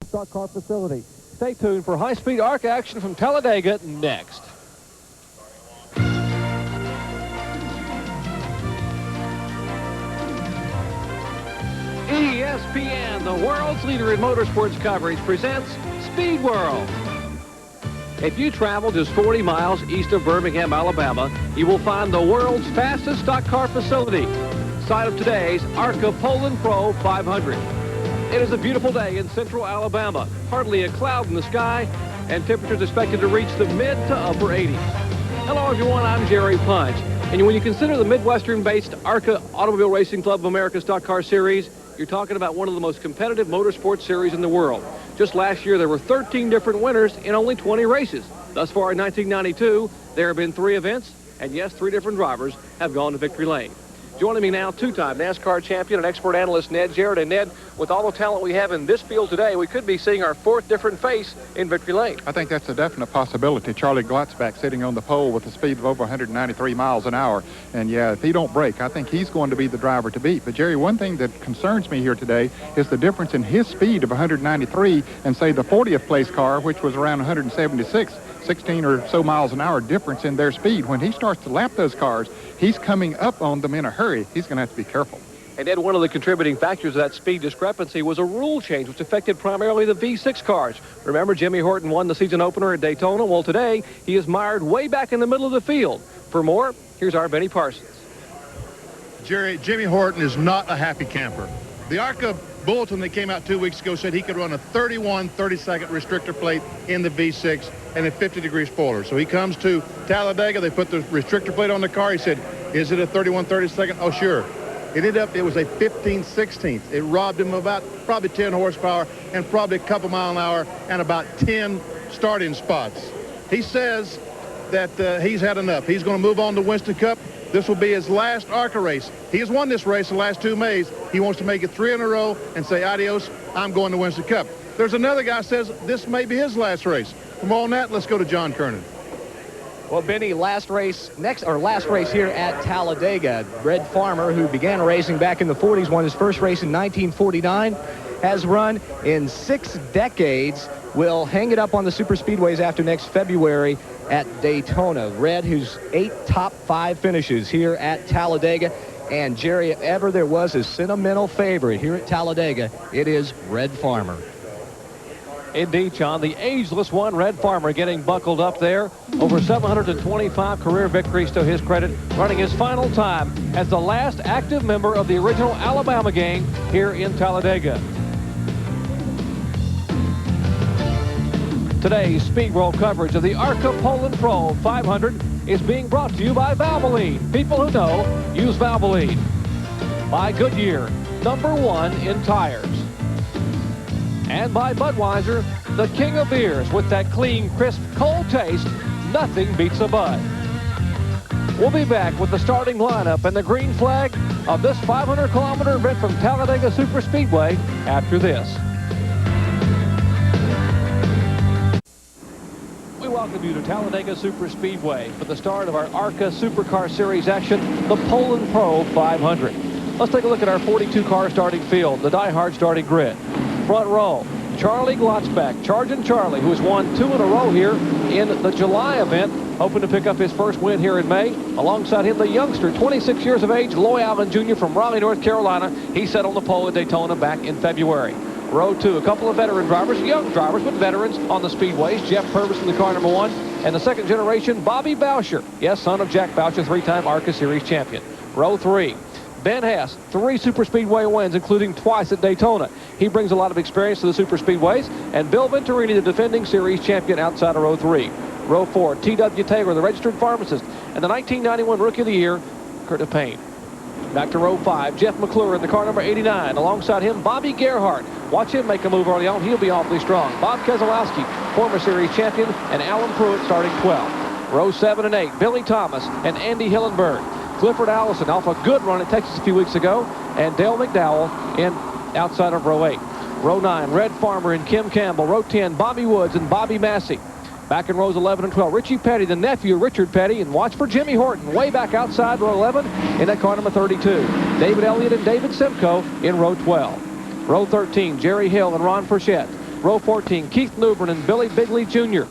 stock car facility. Stay tuned for high-speed ARCA action from Talladega next. ESPN, the world's leader in motorsports coverage, presents Speed World. If you travel just 40 miles east of Birmingham, Alabama, you will find the world's fastest stock car facility, site of today's ARCA Poulon Pro 500. It is a beautiful day in central Alabama, hardly a cloud in the sky, and temperatures expected to reach the mid to upper 80s. Hello everyone, I'm Jerry Punch, and when you consider the Midwestern-based ARCA Automobile Racing Club of America Stock Car Series, you're talking about one of the most competitive motorsports series in the world. Just last year, there were 13 different winners in only 20 races. Thus far in 1992, there have been 3 events, and yes, 3 different drivers have gone to victory lane. Joining me now, 2-time NASCAR champion and expert analyst Ned Jarrett. And Ned, with all the talent we have in this field today, we could be seeing our 4th different face in victory lane. I think that's a definite possibility. Charlie Glotzback sitting on the pole with a speed of over 193 miles an hour. And yeah, if he don't break, I think he's going to be the driver to beat. But Jerry, one thing that concerns me here today is the difference in his speed of 193 and say the 40th place car, which was around 176. 16 or so miles an hour difference in their speed. When he starts to lap those cars, he's coming up on them in a hurry. He's going to have to be careful. And Ed, one of the contributing factors of that speed discrepancy was a rule change which affected primarily the V6 cars. Remember, Jimmy Horton won the season opener at Daytona. Well, today, he is mired way back in the middle of the field. For more, here's our Benny Parsons. Jerry, Jimmy Horton is not a happy camper. The ARCA bulletin that came out 2 weeks ago said he could run a 32nd restrictor plate in the V6 and a 50-degree spoiler. So he comes to Talladega. They put the restrictor plate on the car. He said, is it a 32nd? Oh, sure. It was a 15/16. It robbed him about probably 10 horsepower and probably a couple mile an hour and about 10 starting spots. He says that he's had enough. He's going to move on to Winston Cup. This will be his last ARCA race. He has won this race the last 2 Mays. He wants to make it 3 in a row and say, adios, I'm going to Winston Cup. There's another guy says this may be his last race. From all that, let's go to John Kernan. Well, Benny, last race here at Talladega. Red Farmer, who began racing back in the 40s, won his first race in 1949, has run in 6 decades, will hang it up on the super speedways after next February at Daytona. Red, who's 8 top 5 finishes here at Talladega. And Jerry, if ever there was a sentimental favorite here at Talladega, it is Red Farmer. Indeed, John, the ageless one, Red Farmer, getting buckled up there. Over 725 career victories to his credit, running his final time as the last active member of the original Alabama gang here in Talladega. Today's Speed World coverage of the ARCA Poulon Pro 500 is being brought to you by Valvoline. People who know, use Valvoline. By Goodyear, #1 in tires. And by Budweiser, the king of beers. With that clean, crisp, cold taste, nothing beats a Bud. We'll be back with the starting lineup and the green flag of this 500-kilometer event from Talladega Superspeedway after this. We welcome you to Talladega Superspeedway for the start of our ARCA SuperCar Series action, the Poulon Pro 500. Let's take a look at our 42-car starting field, the die-hard starting grid. Front row, Charlie Glotzback, Charging Charlie, who has won 2 in a row here in the July event, hoping to pick up his first win here in May. Alongside him, the youngster, 26 years of age, Loy Allen Jr. from Raleigh, North Carolina. He set on the pole at Daytona back in February. Row 2, a couple of veteran drivers, young drivers, but veterans on the speedways. Jeff Purvis in the car #1, and the second generation, Bobby Boucher. Yes, son of Jack Boucher, 3-time ARCA Series champion. Row 3. Ben Hess, 3 superspeedway wins, including twice at Daytona. He brings a lot of experience to the superspeedways. And Bill Venturini, the defending series champion, outside of row 3. Row 4, T.W. Taylor, the registered pharmacist, and the 1991 Rookie of the Year, Curtis Payne. Back to row 5, Jeff McClure in the car #89. Alongside him, Bobby Gerhart. Watch him make a move early on. He'll be awfully strong. Bob Keselowski, former series champion, and Alan Pruitt starting 12. Row 7 and 8, Billy Thomas and Andy Hillenberg. Clifford Allison off a good run at Texas a few weeks ago, and Dale McDowell in outside of row 8. Row 9, Red Farmer and Kim Campbell. Row 10, Bobby Woods and Bobby Massey. Back in rows 11 and 12, Richie Petty, the nephew of Richard Petty, and watch for Jimmy Horton way back outside row 11 in that car #32. David Elliott and David Simcoe in row 12. Row 13, Jerry Hill and Ron Frechette. Row 14, Keith Newbern and Billy Bigley Jr.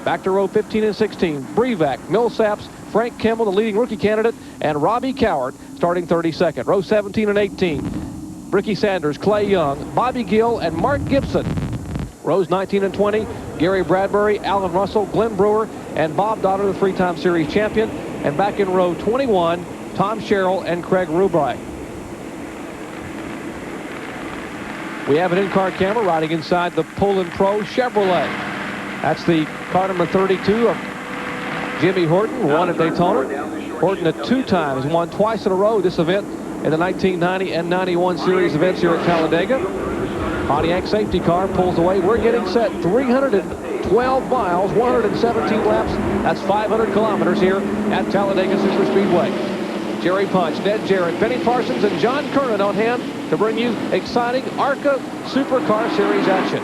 Back to row 15 and 16, Brevac, Millsaps, Frank Kimmel, the leading rookie candidate, and Robbie Cowart starting 32nd. Row 17 and 18, Ricky Sanders, Clay Young, Bobby Gill, and Mark Gibson. Rows 19 and 20, Gary Bradbury, Alan Russell, Glenn Brewer, and Bob Dotter, the three-time series champion. And back in row 21, Tom Sherrill and Craig Rubright. We have an in-car camera riding inside the Poulon Pro Chevrolet. That's the car number 32 of Jimmy Horton, won at Daytona. Horton at 2 times, won twice in a row this event in the 1990 and 91 series events here at Talladega. Pontiac safety car pulls away. We're getting set. 312 miles, 117 laps. That's 500 kilometers here at Talladega Superspeedway. Jerry Punch, Ned Jarrett, Benny Parsons, and John Kernan on hand to bring you exciting ARCA Supercar Series action.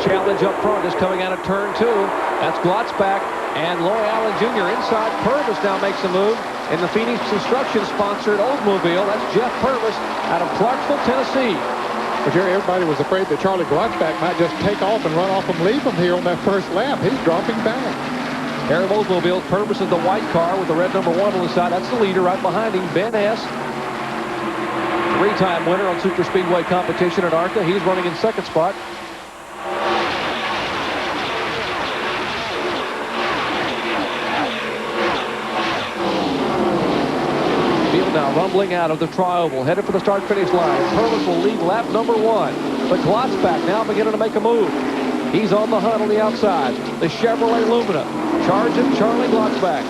Challenge up front is coming out of turn 2. That's Glotzback and Loy Allen Jr. inside. Purvis now makes a move in the Phoenix Construction sponsored Oldsmobile. That's Jeff Purvis out of Clarksville, Tennessee. Well, Jerry, everybody was afraid that Charlie Glotzback might just take off and run off and leave him here on that first lap. He's dropping back. Pair of Oldsmobiles. Purvis is the white car with the red number 1 on the side. That's the leader. Right behind him, Ben Hess. 3-time winner on Superspeedway competition at ARCA. He's running in second spot. Now rumbling out of the tri-oval, headed for the start-finish line. Purvis will lead lap number 1. But Glotzback now beginning to make a move. He's on the hunt on the outside. The Chevrolet Lumina charging Charlie Glotzback.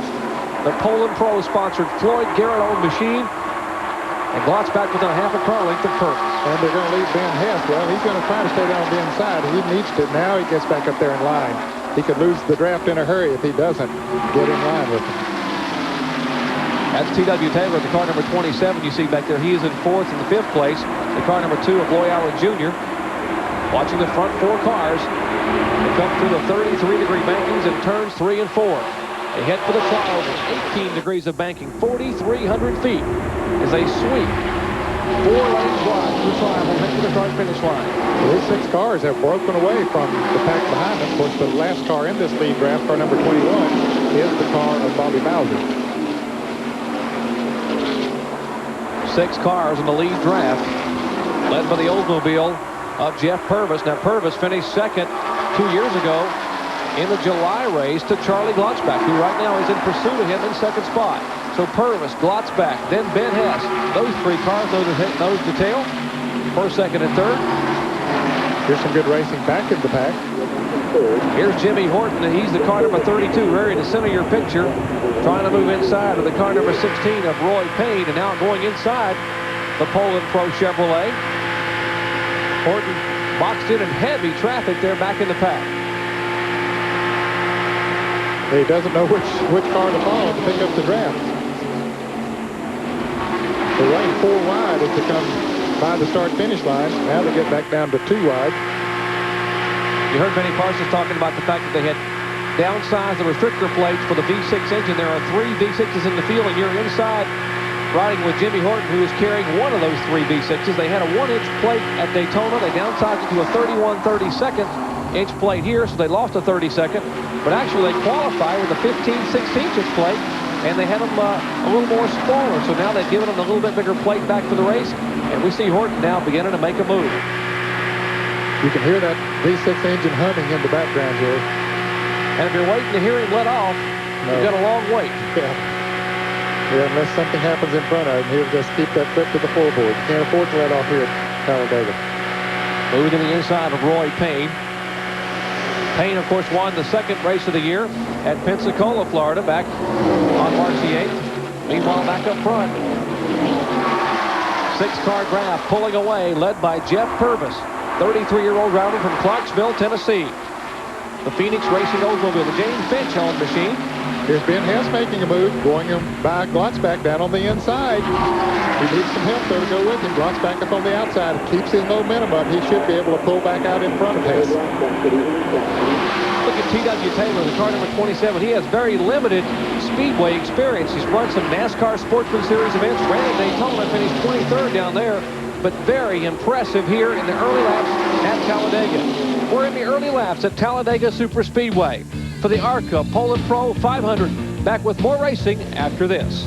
The Poulon Pro sponsored Floyd Garrett-owned machine. And Glotzback within a half a car length of Purvis. And they're going to leave Ben Hess. Well, he's going to try to stay down the inside. He needs to. Now he gets back up there in line. He could lose the draft in a hurry if he doesn't get in line with him. That's T.W. Taylor, the car number 27 you see back there. He is in 4th and the 5th place. The car number 2 of Loy Allen Jr. Watching the front 4 cars. They come through the 33-degree bankings in turns 3 and 4. They head for the tri-oval. 18 degrees of banking, 4,300 feet as they sweep 4 lanes wide through the tri-oval, head to the start-finish line. These 6 cars have broken away from the pack behind them. Of course, the last car in this lead draft, car number 21, is the car of Bobby Bowser. 6 cars in the lead draft, led by the Oldsmobile of Jeff Purvis. Now, Purvis finished second 2 years ago in the July race to Charlie Glotzback, who right now is in pursuit of him in second spot. So Purvis, Glotzback, then Ben Hess. Those 3 cars nose to tail. First, second, and third. Here's some good racing back in the pack. Here's Jimmy Horton, and he's the car number 32, right in the center of your picture, trying to move inside of the car number 16 of Roy Payne, and now going inside the Poulon Pro Chevrolet. Horton boxed in heavy traffic there back in the pack. He doesn't know which car to follow to pick up the draft. They're running 4 wide as they come by the start-finish line. Now they get back down to 2 wide. You heard Benny Parsons talking about the fact that they had downsized the restrictor plates for the V6 engine. There are 3 V6s in the field, and you're inside riding with Jimmy Horton, who is carrying one of those 3 V6s. They had a 1-inch plate at Daytona. They downsized it to a 31/32 inch plate here, so they lost a 32nd. But actually, they qualify with a 15/16 plate, and they had them a little more smaller. So now they've given them a little bit bigger plate back for the race, and we see Horton now beginning to make a move. You can hear that V6 engine humming in the background here. And if you're waiting to hear him let off, you've got a long wait. Yeah, unless something happens in front of him, he'll just keep that foot to the floorboard. You can't afford to let off here at Talladega. Moving to the inside of Roy Payne. Payne, of course, won the 2nd race of the year at Pensacola, Florida, back on March the 8th. Meanwhile, back up front, 6-car draft pulling away, led by Jeff Purvis, 33-year-old driver from Clarksville, Tennessee. The Phoenix Racing Oldsmobile, the James Finch-owned machine. Here's Ben Hess making a move, going him by Glotzback down on the inside. He needs some help, though, to go with him. Glotzback up on the outside. Keeps his momentum up. He should be able to pull back out in front of Hess. Look at T.W. Taylor, the car number 27. He has very limited speedway experience. He's run some NASCAR Sportsman Series events, ran at Daytona, finished 23rd down there, but very impressive here in the early laps at Talladega. We're in the early laps at Talladega Superspeedway for the ARCA Poulon Pro 500. Back with more racing after this.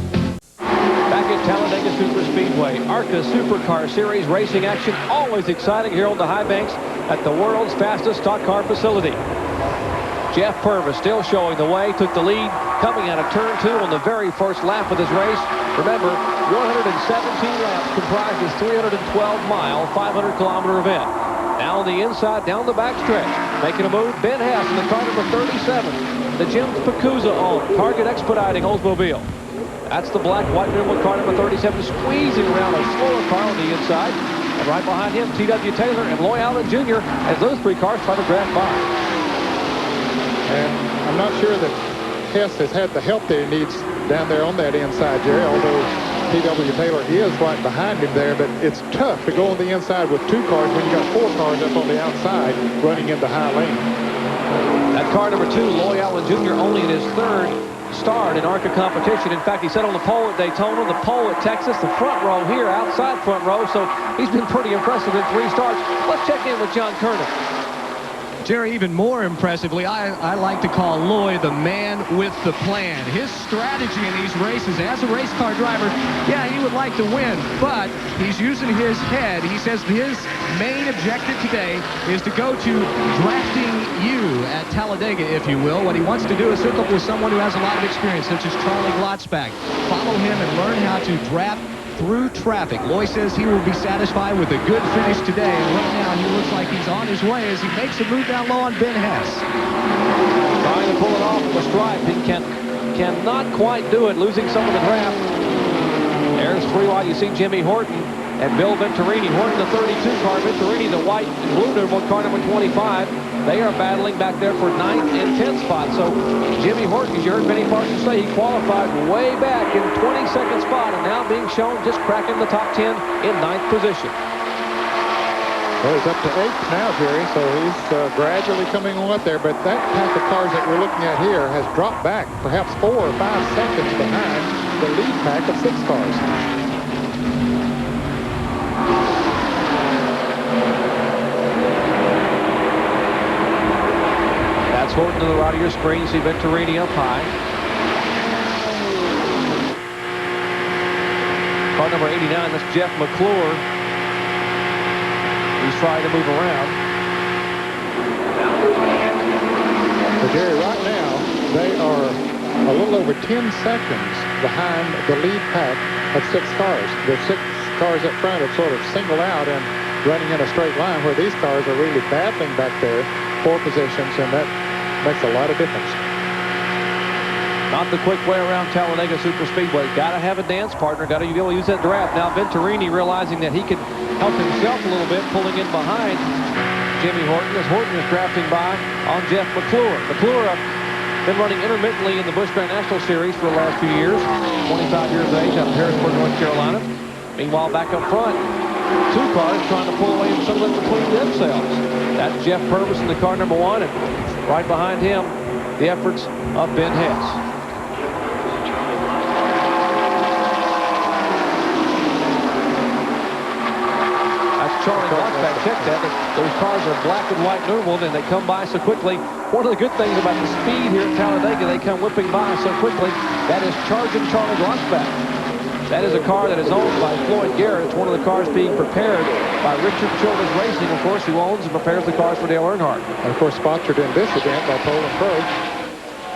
Back at Talladega Superspeedway, ARCA SuperCar Series racing action, always exciting here on the high banks at the world's fastest stock car facility. Jeff Purvis still showing the way, took the lead coming out of turn 2 on the very first lap of this race. Remember, 117 laps comprise this 312-mile, 500-kilometer event. Now on the inside, down the backstretch, making a move, Ben Hess in the car number 37, the Jim Pacuzza on Target Expediting Oldsmobile. That's the black-white number car number 37, squeezing around a slower car on the inside. And right behind him, T.W. Taylor and Loy Allen Jr. as those three cars try to draft by. And I'm not sure that Hess has had the help that he needs down there on that inside, Jerry, although T.W. Taylor is right behind him there, but it's tough to go on the inside with two cars when you got four cars up on the outside running into high lane. That car number 2, Loy Allen Jr., only in his third start in ARCA competition. In fact, he sat on the pole at Daytona, the pole at Texas, the front row here, outside front row, so he's been pretty impressive in 3 starts. Let's check in with John Kernan. Jerry, even more impressively, I like to call Loy the man with the plan. His strategy in these races as a race car driver, yeah, he would like to win, but he's using his head. He says his main objective today is to go to drafting you at Talladega, if you will. What he wants to do is hook up with someone who has a lot of experience, such as Charlie Glotzback. Follow him and learn how to draft through traffic. Loy says he will be satisfied with a good finish today, and right now he looks like he's on his way as he makes a move down low on Ben Hess. Trying to pull it off the stripe. He cannot quite do it, losing some of the draft. There's 3 wide. You see Jimmy Horton and Bill Venturini. Horton, the 32 car, Venturini, the white and blue number, car number 25. They are battling back there for 9th and 10th spots. So Jimmy Horton, as you heard Benny Parsons say, he qualified way back in 22nd spot and now being shown just cracking the top 10 in 9th position. Well, he's up to 8th now, Jerry, so he's gradually coming on up there. But that pack of cars that we're looking at here has dropped back perhaps 4 or 5 seconds behind the lead pack of 6 cars. That's Horton to the right of your screen. See Venturini up high. Car number 89, that's Jeff McClure. He's trying to move around. So Jerry, right now, they are a little over 10 seconds behind the lead pack of 6 cars. The 6 cars up front have sort of singled out and running in a straight line, where these cars are really battling back there for positions, and that makes a lot of difference. Not the quick way around Talladega Superspeedway. Got to have a dance partner. Got to be able to use that draft. Now Venturini realizing that he could help himself a little bit, pulling in behind Jimmy Horton as Horton is drafting by on Jeff McClure. McClure been running intermittently in the Busch Grand National Series for the last few years. 25 years of age out of Harrisburg, North Carolina. Meanwhile, back up front, 2 cars trying to pull away some of it between themselves. That's Jeff Purvis in the car number 1, and right behind him, the efforts of Ben Hess. Charlie Glotzback checked that. Those cars are black and white numeraled, and they come by so quickly. One of the good things about the speed here at Talladega, they come whipping by so quickly. That is charging Charlie Glotzback. That is a car that is owned by Floyd Garrett. It's one of the cars being prepared by Richard Childress Racing, of course, who owns and prepares the cars for Dale Earnhardt. And of course, sponsored in this event by Poulon Pro.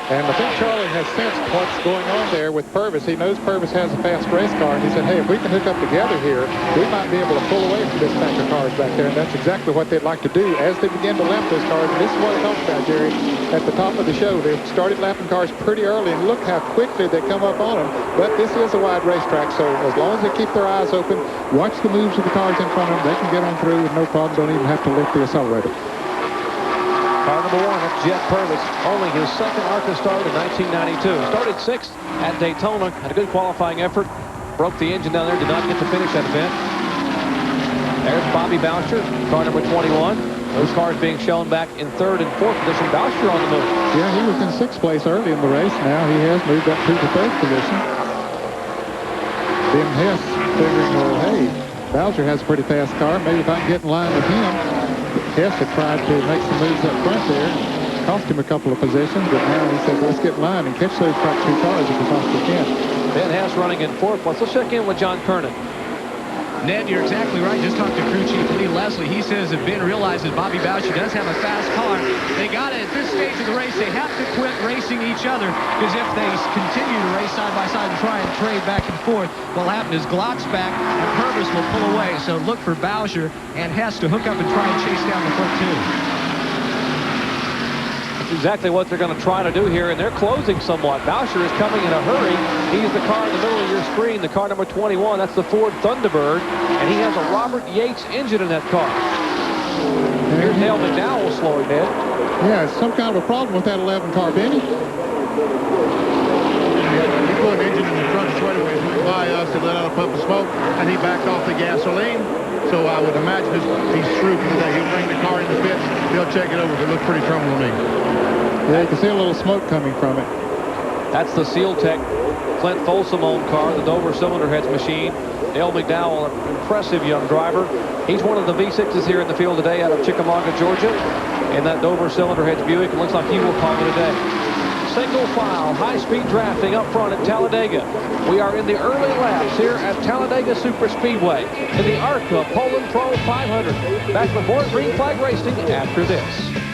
And I think Charlie has sensed what's going on there with Purvis. He knows Purvis has a fast race car, and he said, hey, if we can hook up together here, we might be able to pull away from this pack of cars back there. And that's exactly what they'd like to do as they begin to lap those cars. And this is what I talked about, Jerry, at the top of the show. They started lapping cars pretty early, and look how quickly they come up on them. But this is a wide racetrack, so as long as they keep their eyes open, watch the moves of the cars in front of them, they can get on through with no problem. Don't even have to lift the accelerator. Car number 1, that's Jeff Purvis. Only his second ARCA start in 1992. Started 6th at Daytona. Had a good qualifying effort. Broke the engine down there. Did not get to finish that event. There's Bobby Boucher, car number 21. Those cars being shown back in 3rd and 4th position. Boucher on the move. Yeah, he was in 6th place early in the race. Now he has moved up to the 3rd position. Ben Hess figuring, well, hey, Boucher has a pretty fast car. Maybe if I can get in line with him. Hess had tried to make some moves up front there. Cost him a couple of positions, but now he says, let's get in line and catch those front 2 cars if we possibly can. Ben Hess running in 4th place. Let's check in with John Kernan. Ned, you're exactly right. Just talked to crew chief Lee Leslie. He says if Ben realizes Bobby Boucher does have a fast car, they got it at this stage of the race. They have to quit racing each other, because if they continue to race side by side and try and trade back and forth, what'll happen is Glotzback and Purvis will pull away. So look for Boucher and Hess to hook up and try and chase down the front 2. Exactly what they're going to try to do here, and they're closing somewhat. Boucher is coming in a hurry. He's the car in the middle of your screen, the car number 21. That's the Ford Thunderbird, and he has a Robert Yates engine in that car. Here's Dale McDowell slowing in. Yeah, it's some kind of a problem with that 11 car, Benny. He put an engine in the front straightaway by us to let out a puff of smoke, and he backed off the gasoline. So I would imagine he's through for the day. He'll bring the car in the pits. They'll check it over. It looks pretty trouble to me. Yeah, you can see a little smoke coming from it. That's the SealTech Clint Folsom owned car, the Dover cylinder heads machine. Dale McDowell, an impressive young driver. He's one of the V6s here in the field today out of Chickamauga, Georgia. In that Dover cylinder heads Buick, it looks like he will call it a day. Single file, high-speed drafting up front at Talladega. We are in the early laps here at Talladega Superspeedway in the ARCA Poulon Pro 500. Back before green flag racing after this.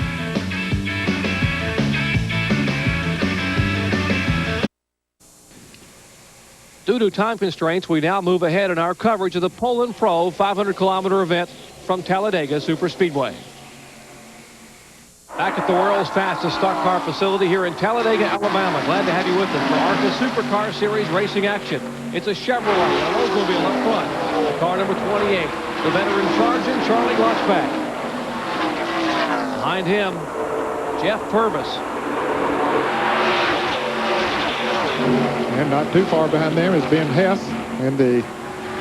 Due to time constraints, we now move ahead in our coverage of the Poulon Pro 500-kilometer event from Talladega Superspeedway. Back at the world's fastest stock car facility here in Talladega, Alabama. Glad to have you with us for ARCA SuperCar Series racing action. It's a Chevrolet, an Oldsmobile up front. Car number 28, the veteran Sergeant Charlie Glotzback. Behind him, Jeff Purvis. And not too far behind them is Ben Hess in the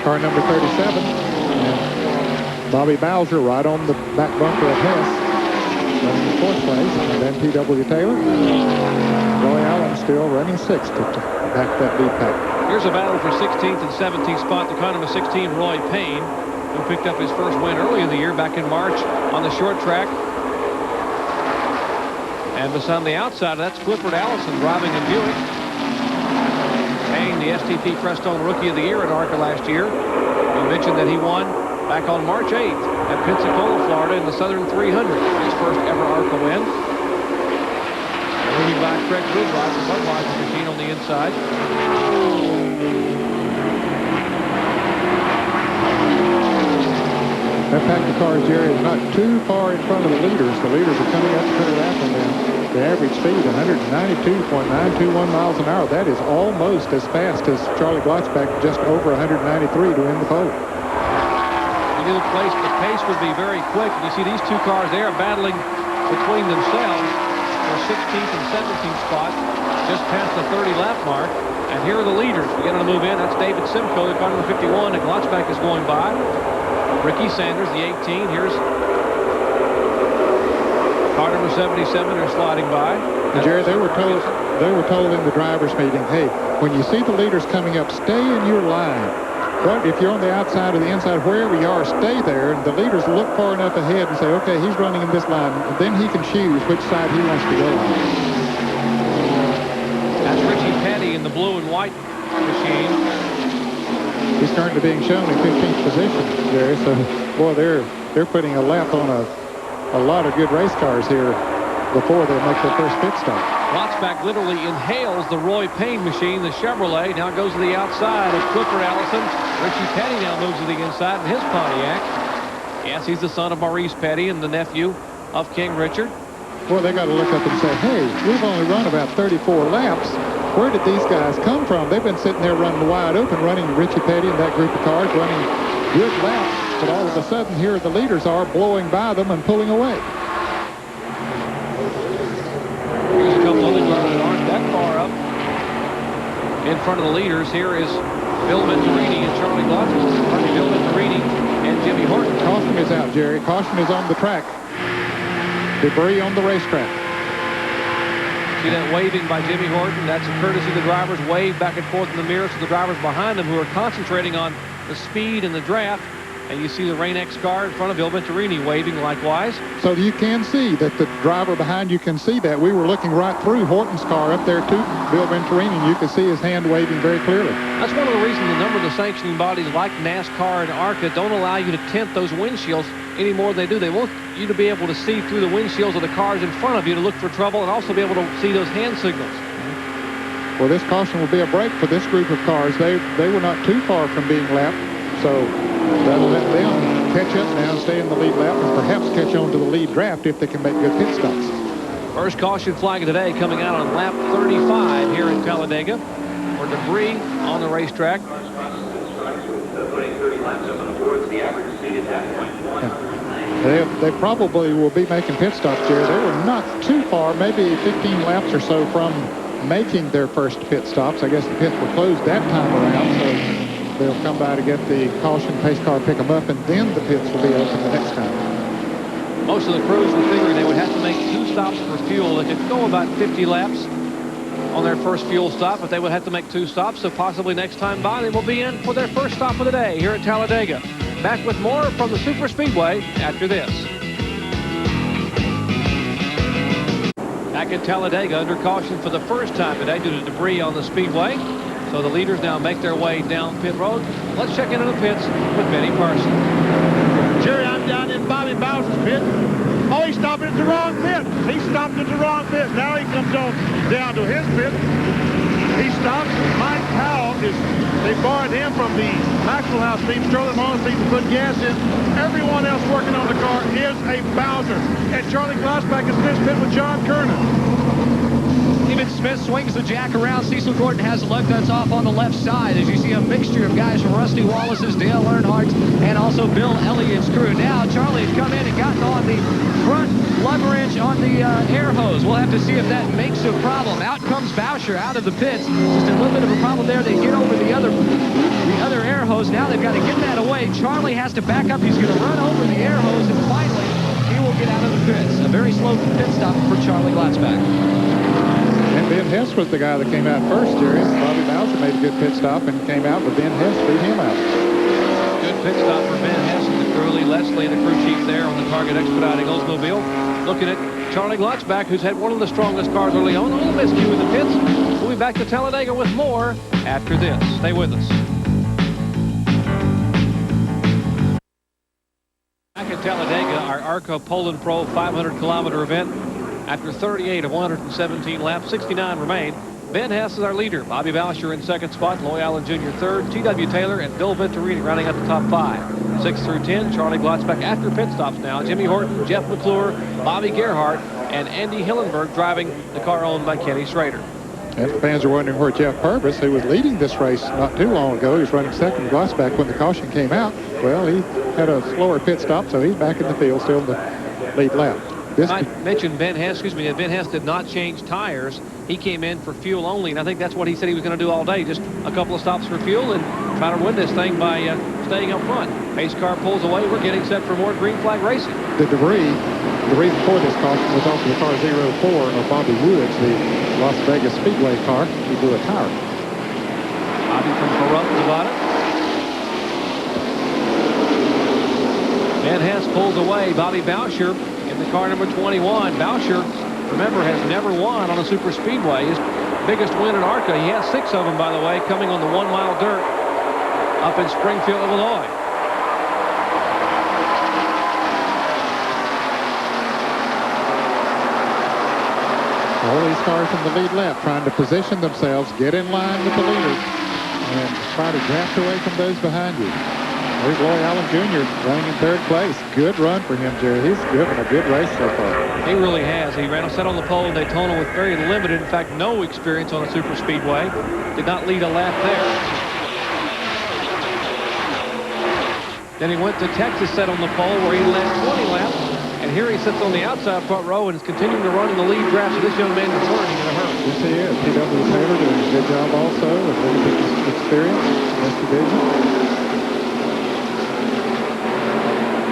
car number 37. And Bobby Bowser right on the back bumper of Hess. Running in 4th place, and then P.W. Taylor. Roy Allen still running 6th to back that lead pack. Here's a battle for 16th and 17th spot. The car number 16, Roy Payne, who picked up his first win early in the year back in March on the short track. And on the outside, that's Clifford Allison driving a Buick. Payne, the STP Crestone Rookie of the Year at ARCA last year. We mentioned that he won back on March 8th at Pensacola, Florida in the Southern 300. His first ever ARCA win. Moving by Craig Goodrich, the Budweiser machine on the inside. That pack of cars, Jerry, is not too far in front of the leaders. The leaders are coming up to the lap on them. The average speed, 192.921 miles an hour. That is almost as fast as Charlie Glotzback, just over 193 to win the pole. Either place, the pace would be very quick. You see these two cars, they are battling between themselves for 16th and 17th spot, just past the 30-lap mark. And here are the leaders. We get on to move in. That's David Simcoe, the car number 51, and Glotzback is going by. Ricky Sanders, the 18. Here's car number 77. They're sliding by. And Jerry, they were told in the drivers' meeting, hey, when you see the leaders coming up, stay in your line. But if you're on the outside or the inside, wherever you are, stay there. And the leaders look far enough ahead and say, okay, he's running in this line. And then he can choose which side he wants to go on. That's Richie Petty in the blue and white machine. He's starting to being shown in 15th position, Jerry. So, boy, they're putting a lap on a lot of good race cars here before they make their first pit stop. Glotzback literally inhales the Roy Payne machine, the Chevrolet. Now goes to the outside of Clifford Allison. Richie Petty now moves to the inside in his Pontiac. Yes, he's the son of Maurice Petty and the nephew of King Richard. Boy, they got to look up and say, hey, we've only run about 34 laps. Where did these guys come from? They've been sitting there running wide open, running Richie Petty and that group of cars, running good laps. But all of a sudden, here the leaders are blowing by them and pulling away. Here's a couple other cars that aren't that far up in front of the leaders. Here is Bill Venturini and Charlie Glattzbach. Bill Venturini and Jimmy Horton. Caution is out, Jerry. Caution is on the track. Debris on the racetrack. See that waving by Jimmy Horton? That's a courtesy of the drivers. Wave back and forth in the mirrors to the drivers behind them who are concentrating on the speed and the draft. And you see the Rain-X car in front of Bill Venturini waving likewise. So you can see that the driver behind you can see that. We were looking right through Horton's car up there to Bill Venturini, and you can see his hand waving very clearly. That's one of the reasons a number of the sanctioning bodies like NASCAR and ARCA don't allow you to tint those windshields any more than they do. They want you to be able to see through the windshields of the cars in front of you to look for trouble and also be able to see those hand signals. Well, this caution will be a break for this group of cars. They were not too far from being lapped, so that'll let them catch up now and stay in the lead lap and perhaps catch on to the lead draft if they can make good pit stops. First caution flag of the day coming out on lap 35 here in Talladega for debris on the racetrack. They probably will be making pit stops, Jerry. They were not too far, maybe 15 laps or so from making their first pit stops. I guess the pits were closed that time around, so they'll come by to get the caution pace car, pick them up, and then the pits will be open the next time. Most of the crews were figuring they would have to make 2 stops for fuel. They could go about 50 laps on their first fuel stop, but they would have to make 2 stops, so possibly next time by they will be in for their first stop of the day here at Talladega. Back with more from the Superspeedway after this. Back at Talladega under caution for the first time today due to debris on the speedway. So the leaders now make their way down pit road. Let's check into the pits with Benny Parson. Jerry, I'm down in Bobby Bowser's pit. Oh, he's stopping at the wrong pit. He stopped at the wrong pit. Now he comes on down to his pit. He stops. Mike Powell they borrowed him from the Maxwell House team, throw them on team to put gas in. Everyone else working on the car is a Bowser. And Charlie Glattzbach is in his pit with John Kernan. Steven Smith swings the jack around. Cecil Gordon has the lug nuts off on the left side as you see a mixture of guys from Rusty Wallace's, Dale Earnhardt's, and also Bill Elliott's crew. Now Charlie has come in and gotten on the front lug wrench on the air hose. We'll have to see if that makes a problem. Out comes Bowser out of the pits. Just a little bit of a problem there. They get over the other air hose. Now they've got to get that away. Charlie has to back up. He's going to run over the air hose, and finally he will get out of the pits. A very slow pit stop for Charlie Glattzbach. And Ben Hess was the guy that came out first, Jerry. Bobby Bowser made a good pit stop and came out, but Ben Hess beat him out. Good pit stop for Ben Hess and the crew. Lee Leslie, the crew chief there on the Target Expediting Oldsmobile. Looking at Charlie Glattzbach, who's had one of the strongest cars early on. A little miscue in the pits. We'll be back to Talladega with more after this. Stay with us. Back at Talladega, our ARCA Poulon Pro 500-kilometer event. After 38 of 117 laps, 69 remain. Ben Hess is our leader. Bobby Bowser in second spot. Loy Allen Jr. third. T.W. Taylor and Bill Venturini rounding out the top 5. 6 through 10, Charlie Glattzbach after pit stops now. Jimmy Horton, Jeff McClure, Bobby Gerhart, and Andy Hillenberg driving the car owned by Kenny Schrader. And the fans are wondering where Jeff Purvis, who was leading this race not too long ago, he was running second to Glattzbach when the caution came out. Well, he had a slower pit stop, so he's back in the field, still in the lead lap. I mentioned Ben Hess, Ben Hess did not change tires. He came in for fuel only, and I think that's what he said he was going to do all day, just a couple of stops for fuel and try to win this thing by staying up front. Pace car pulls away. We're getting set for more green flag racing. The reason for this caution was also the car 04 of Bobby Woods, the Las Vegas Speedway car. He blew a tire. Bobby from Corrupt Nevada. Ben Hess pulls away. Bobby Bowser in the car number 21. Bowser, remember, has never won on a super speedway. His biggest win at ARCA, he has 6 of them, by the way, coming on the 1 mile dirt up in Springfield, Illinois. All these cars in the lead lap trying to position themselves, get in line with the leaders, and try to draft away from those behind you. There's Loy Allen Jr. running in 3rd place. Good run for him, Jerry. He's driven a good race so far. He really has. He ran a set on the pole in Daytona with very limited, in fact, no experience on a super speedway. Did not lead a lap there. Then he went to Texas set on the pole where he led 20 laps, and here he sits on the outside front row and is continuing to run in the lead draft. So this young man is learning in a hurry. Yes, he is. T.W. Taylor doing a good job also with limited experience in this division.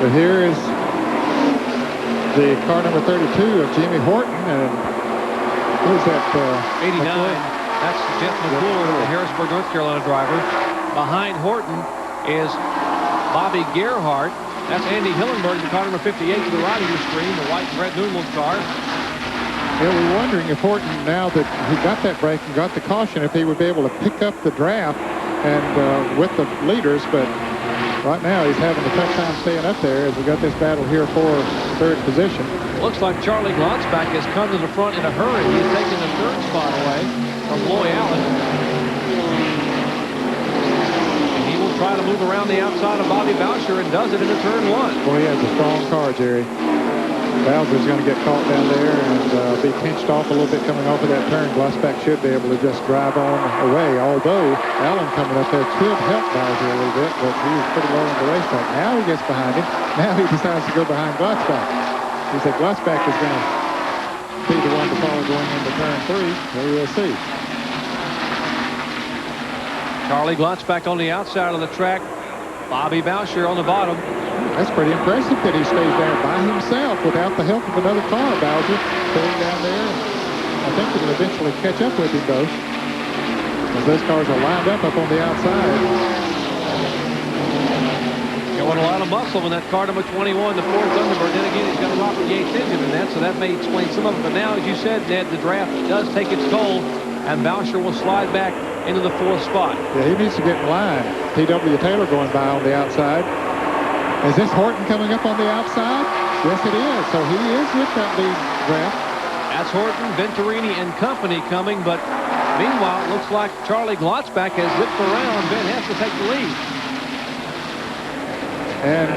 But here is the car number 32 of Jimmy Horton, and who's that? 89. That's Jeff McClure, the Harrisburg, North Carolina driver. Behind Horton is Bobby Gerhardt. That's Andy Hillenberg, the car number 58 to the right of your screen, the white and red numerals car. Yeah, we're wondering if Horton, now that he got that break and got the caution, if he would be able to pick up the draft and with the leaders, but right now he's having a tough time staying up there as we got this battle here for third position. Looks like Charlie Glotzback has come to the front in a hurry. He's taken the third spot away from Loy Allen. Try to move around the outside of Bobby Boucher and does it into turn one. Boy, he has a strong car, Jerry. Bowser's going to get caught down there and be pinched off a little bit coming off of that turn. Glotzback should be able to just drive on away, although Allen coming up there could help Bowser a little bit, but he was pretty low on the racetrack. Now he gets behind him. Now he decides to go behind Glotzback. He said Glotzback is going to be the one to follow going into turn three. So we'll see. Charlie Glotzback on the outside of the track. Bobby Boucher on the bottom. That's pretty impressive that he stays there by himself without the help of another car. Bowser staying down there. I think it'll eventually catch up with him, though, as those cars are lined up on the outside. Going a lot of muscle in that car number 21, the Ford Thunderbird. Then again, he's got a Robert Yates engine in that, so that may explain some of it. But now, as you said, Ned, the draft does take its toll, and Boucher will slide back into the fourth spot. Yeah, he needs to get in line. T.W. Taylor going by on the outside. Is this Horton coming up on the outside? Yes, it is. So he is with that lead draft. That's Horton, Venturini, and company coming, but meanwhile, it looks like Charlie Glotzback has zipped around. Ben Hess to take the lead. And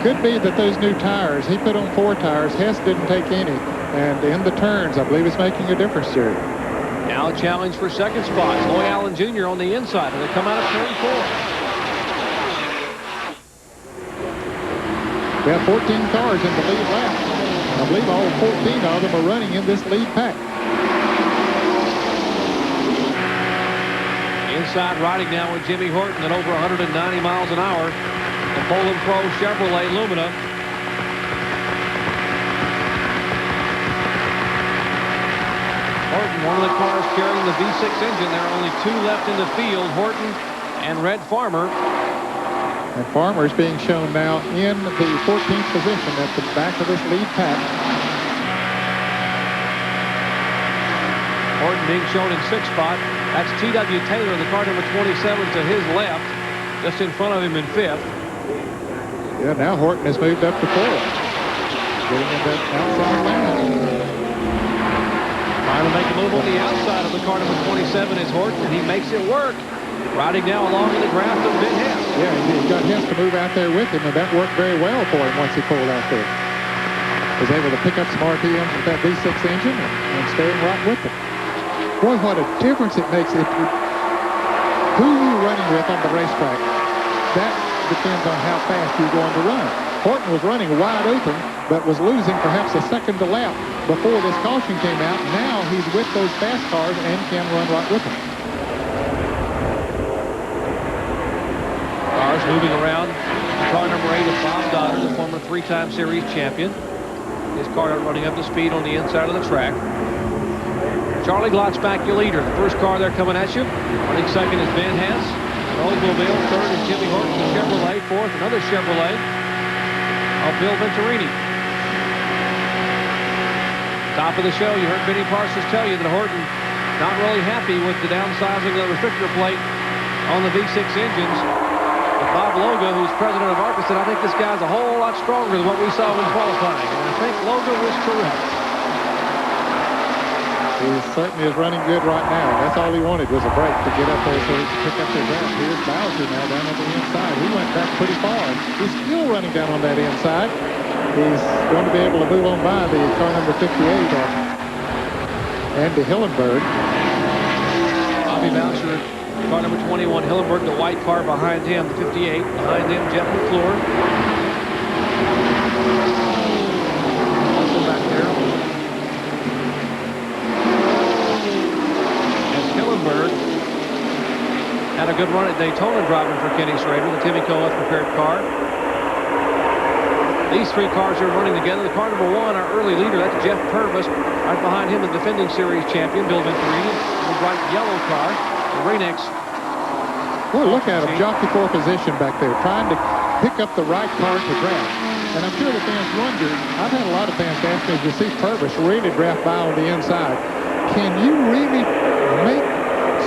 could be that those new tires, he put on 4 tires, Hess didn't take any. And in the turns, I believe it's making a difference, Jerry. Now a challenge for second spot. Loy Allen Jr. on the inside, and they come out of turn 4. We have 14 cars in the lead lap. I believe all 14 of them are running in this lead pack. Inside riding now with Jimmy Horton at over 190 miles an hour. The Poulon Pro Chevrolet Lumina. Horton, one of the cars carrying the V6 engine. There are only 2 left in the field, Horton and Red Farmer. And Farmer's being shown now in the 14th position at the back of this lead pack. Horton being shown in 6th spot. That's T.W. Taylor, the car number 27 to his left, just in front of him in 5th. Yeah, now Horton has moved up to 4th. Getting in that outside lane. Trying to make a move on the outside of the car number 27 is Horton, and he makes it work. Riding now along in the draft of Ben Hess. Yeah, he got Hess to move out there with him, and that worked very well for him once he pulled out there. Was able to pick up some RPMs with that V6 engine and staying right with it. Boy, what a difference it makes. Who you're running with on the racetrack, that depends on how fast you're going to run. Horton was running wide open, but was losing perhaps a second to lap before this caution came out. Now he's with those fast cars and can run right with them. Cars moving around. Car number 8 is Bob Dotter, the former 3-time series champion. His car running up to speed on the inside of the track. Charlie Glotzback, your leader. The first car there coming at you. Running second is Ben Hess. Oldsmobile. Third is Jimmy Horton, the Chevrolet. Fourth, another Chevrolet of Bill Venturini. Top of the show, you heard Benny Parsons tell you that Horton not really happy with the downsizing of the restrictor plate on the V6 engines. But Bob Loga, who's president of ARCA, said, I think this guy's a whole lot stronger than what we saw in qualifying. And I think Loga was correct. He certainly is running good right now. That's all he wanted was a break to get up there so he could pick up the ground. Here's Bowser now down on the inside. He went back pretty far. He's still running down on that inside. He's going to be able to move on by the car number 58 Andy Hillenberg. Bobby Boucher, car number 21, Hillenberg, the white car behind him, the 58. Behind him, Jeff McClure. good run at Daytona driving for Kenny Schrader, the Timmy Cohen prepared car. These three cars are running together. The car number 1, our early leader, that's Jeff Purvis. Right behind him, the defending series champion, Bill Venturini. The bright yellow car, the Ranex. Boy, look at him, jockey for position back there, trying to pick up the right car to draft. And I'm sure the fans wonder, I've had a lot of fans ask me, as you see Purvis really draft by on the inside, can you really make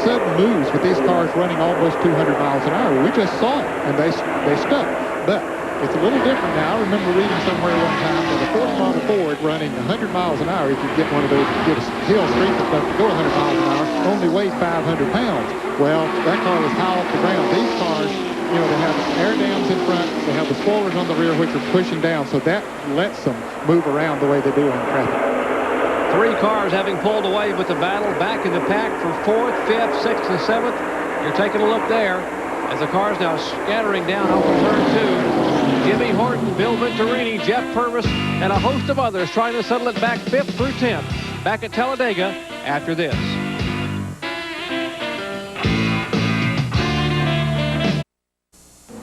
sudden moves with these cars running almost 200 miles an hour? We just saw it, and they stuck. But it's a little different now. I remember reading somewhere one time that a 40 model Ford running 100 miles an hour, if you get one of those, get a hill street that doesn't go 100 miles an hour, only weighed 500 pounds. Well, that car was high off the ground. These cars, you know, they have air dams in front, they have the spoilers on the rear which are pushing down, so that lets them move around the way they do on traffic. 3 cars having pulled away, but the battle back in the pack for 4th, 5th, 6th, and 7th. You're taking a look there as the cars now scattering down off of turn 2. Jimmy Horton, Bill Venturini, Jeff Purvis, and a host of others trying to settle it back 5th through 10th. Back at Talladega after this.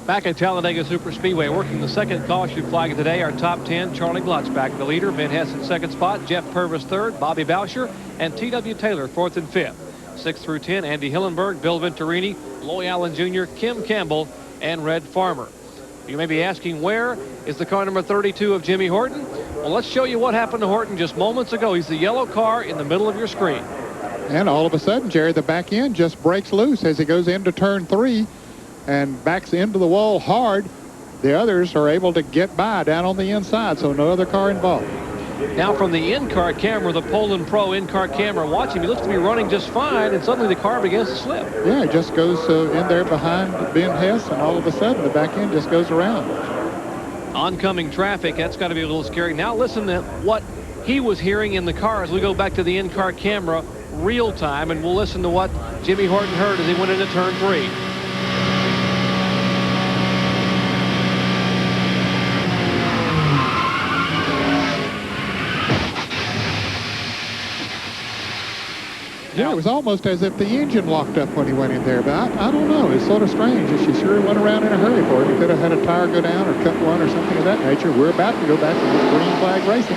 Back at Talladega Superspeedway, working the second caution flag of today, our top 10, Charlie Glotzback, the leader, Ben Hess in second spot, Jeff Purvis third, Bobby Boucher, and T.W. Taylor 4th and 5th. 6th through 10, Andy Hillenberg, Bill Venturini, Loy Allen Jr., Kim Campbell, and Red Farmer. You may be asking, where is the car number 32 of Jimmy Horton? Well, let's show you what happened to Horton just moments ago. He's the yellow car in the middle of your screen. And all of a sudden, Jerry, the back end just breaks loose as he goes into turn 3 and backs into the wall hard. The others are able to get by down on the inside, so no other car involved. Now from the in-car camera, the Poulon Pro in-car camera, watch him. He looks to be running just fine, and suddenly the car begins to slip. Yeah, it just goes in there behind Ben Hess, and all of a sudden the back end just goes around. Oncoming traffic, that's got to be a little scary. Now listen to what he was hearing in the car as we go back to the in-car camera real time, and we'll listen to what Jimmy Horton heard as he went into turn 3. Yeah, it was almost as if the engine locked up when he went in there, but I don't know. It's sort of strange. She sure went around in a hurry for it. He could have had a tire go down or cut one or something of that nature. We're about to go back to green flag racing.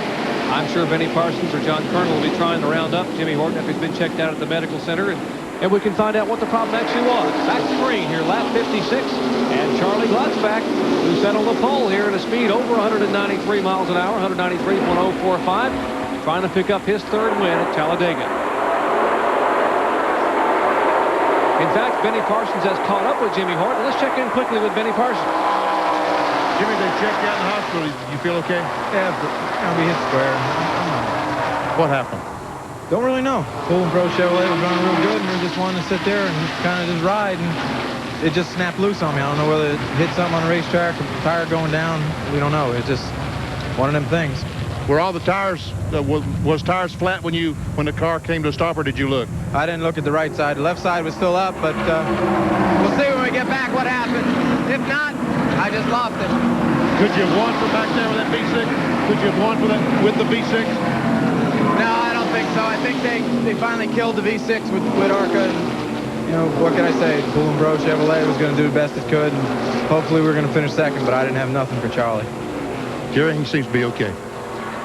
I'm sure Benny Parsons or John Colonel will be trying to round up Jimmy Horton after he's been checked out at the medical center, and we can find out what the problem actually was. Back to green here, lap 56, and Charlie Glotzback, who set on the pole here at a speed over 193 miles an hour, 193.045, trying to pick up his 3rd win at Talladega. In fact, Benny Parsons has caught up with Jimmy Horton. Let's check in quickly with Benny Parsons. Jimmy, they checked you out in the hospital. You feel okay? Yeah, we hit square. What happened? Don't really know. Poulon Pro Chevrolet was running real good, and we were just wanting to sit there and kind of just ride, and it just snapped loose on me. I don't know whether it hit something on the racetrack or the tire going down. We don't know. It's just one of them things. Were all the tires, was tires flat when the car came to a stop, or did you look? I didn't look at the right side. The left side was still up, but we'll see when we get back what happens. If not, I just lost it. Could you have won from back there with that V6? Could you have won with the V6? No, I don't think so. I think they finally killed the V6 with ARCA. And, you know, what can I say? Poulon Pro Chevrolet was going to do the best it could, and hopefully we're going to finish second, but I didn't have nothing for Charlie. Jerry, he seems to be okay.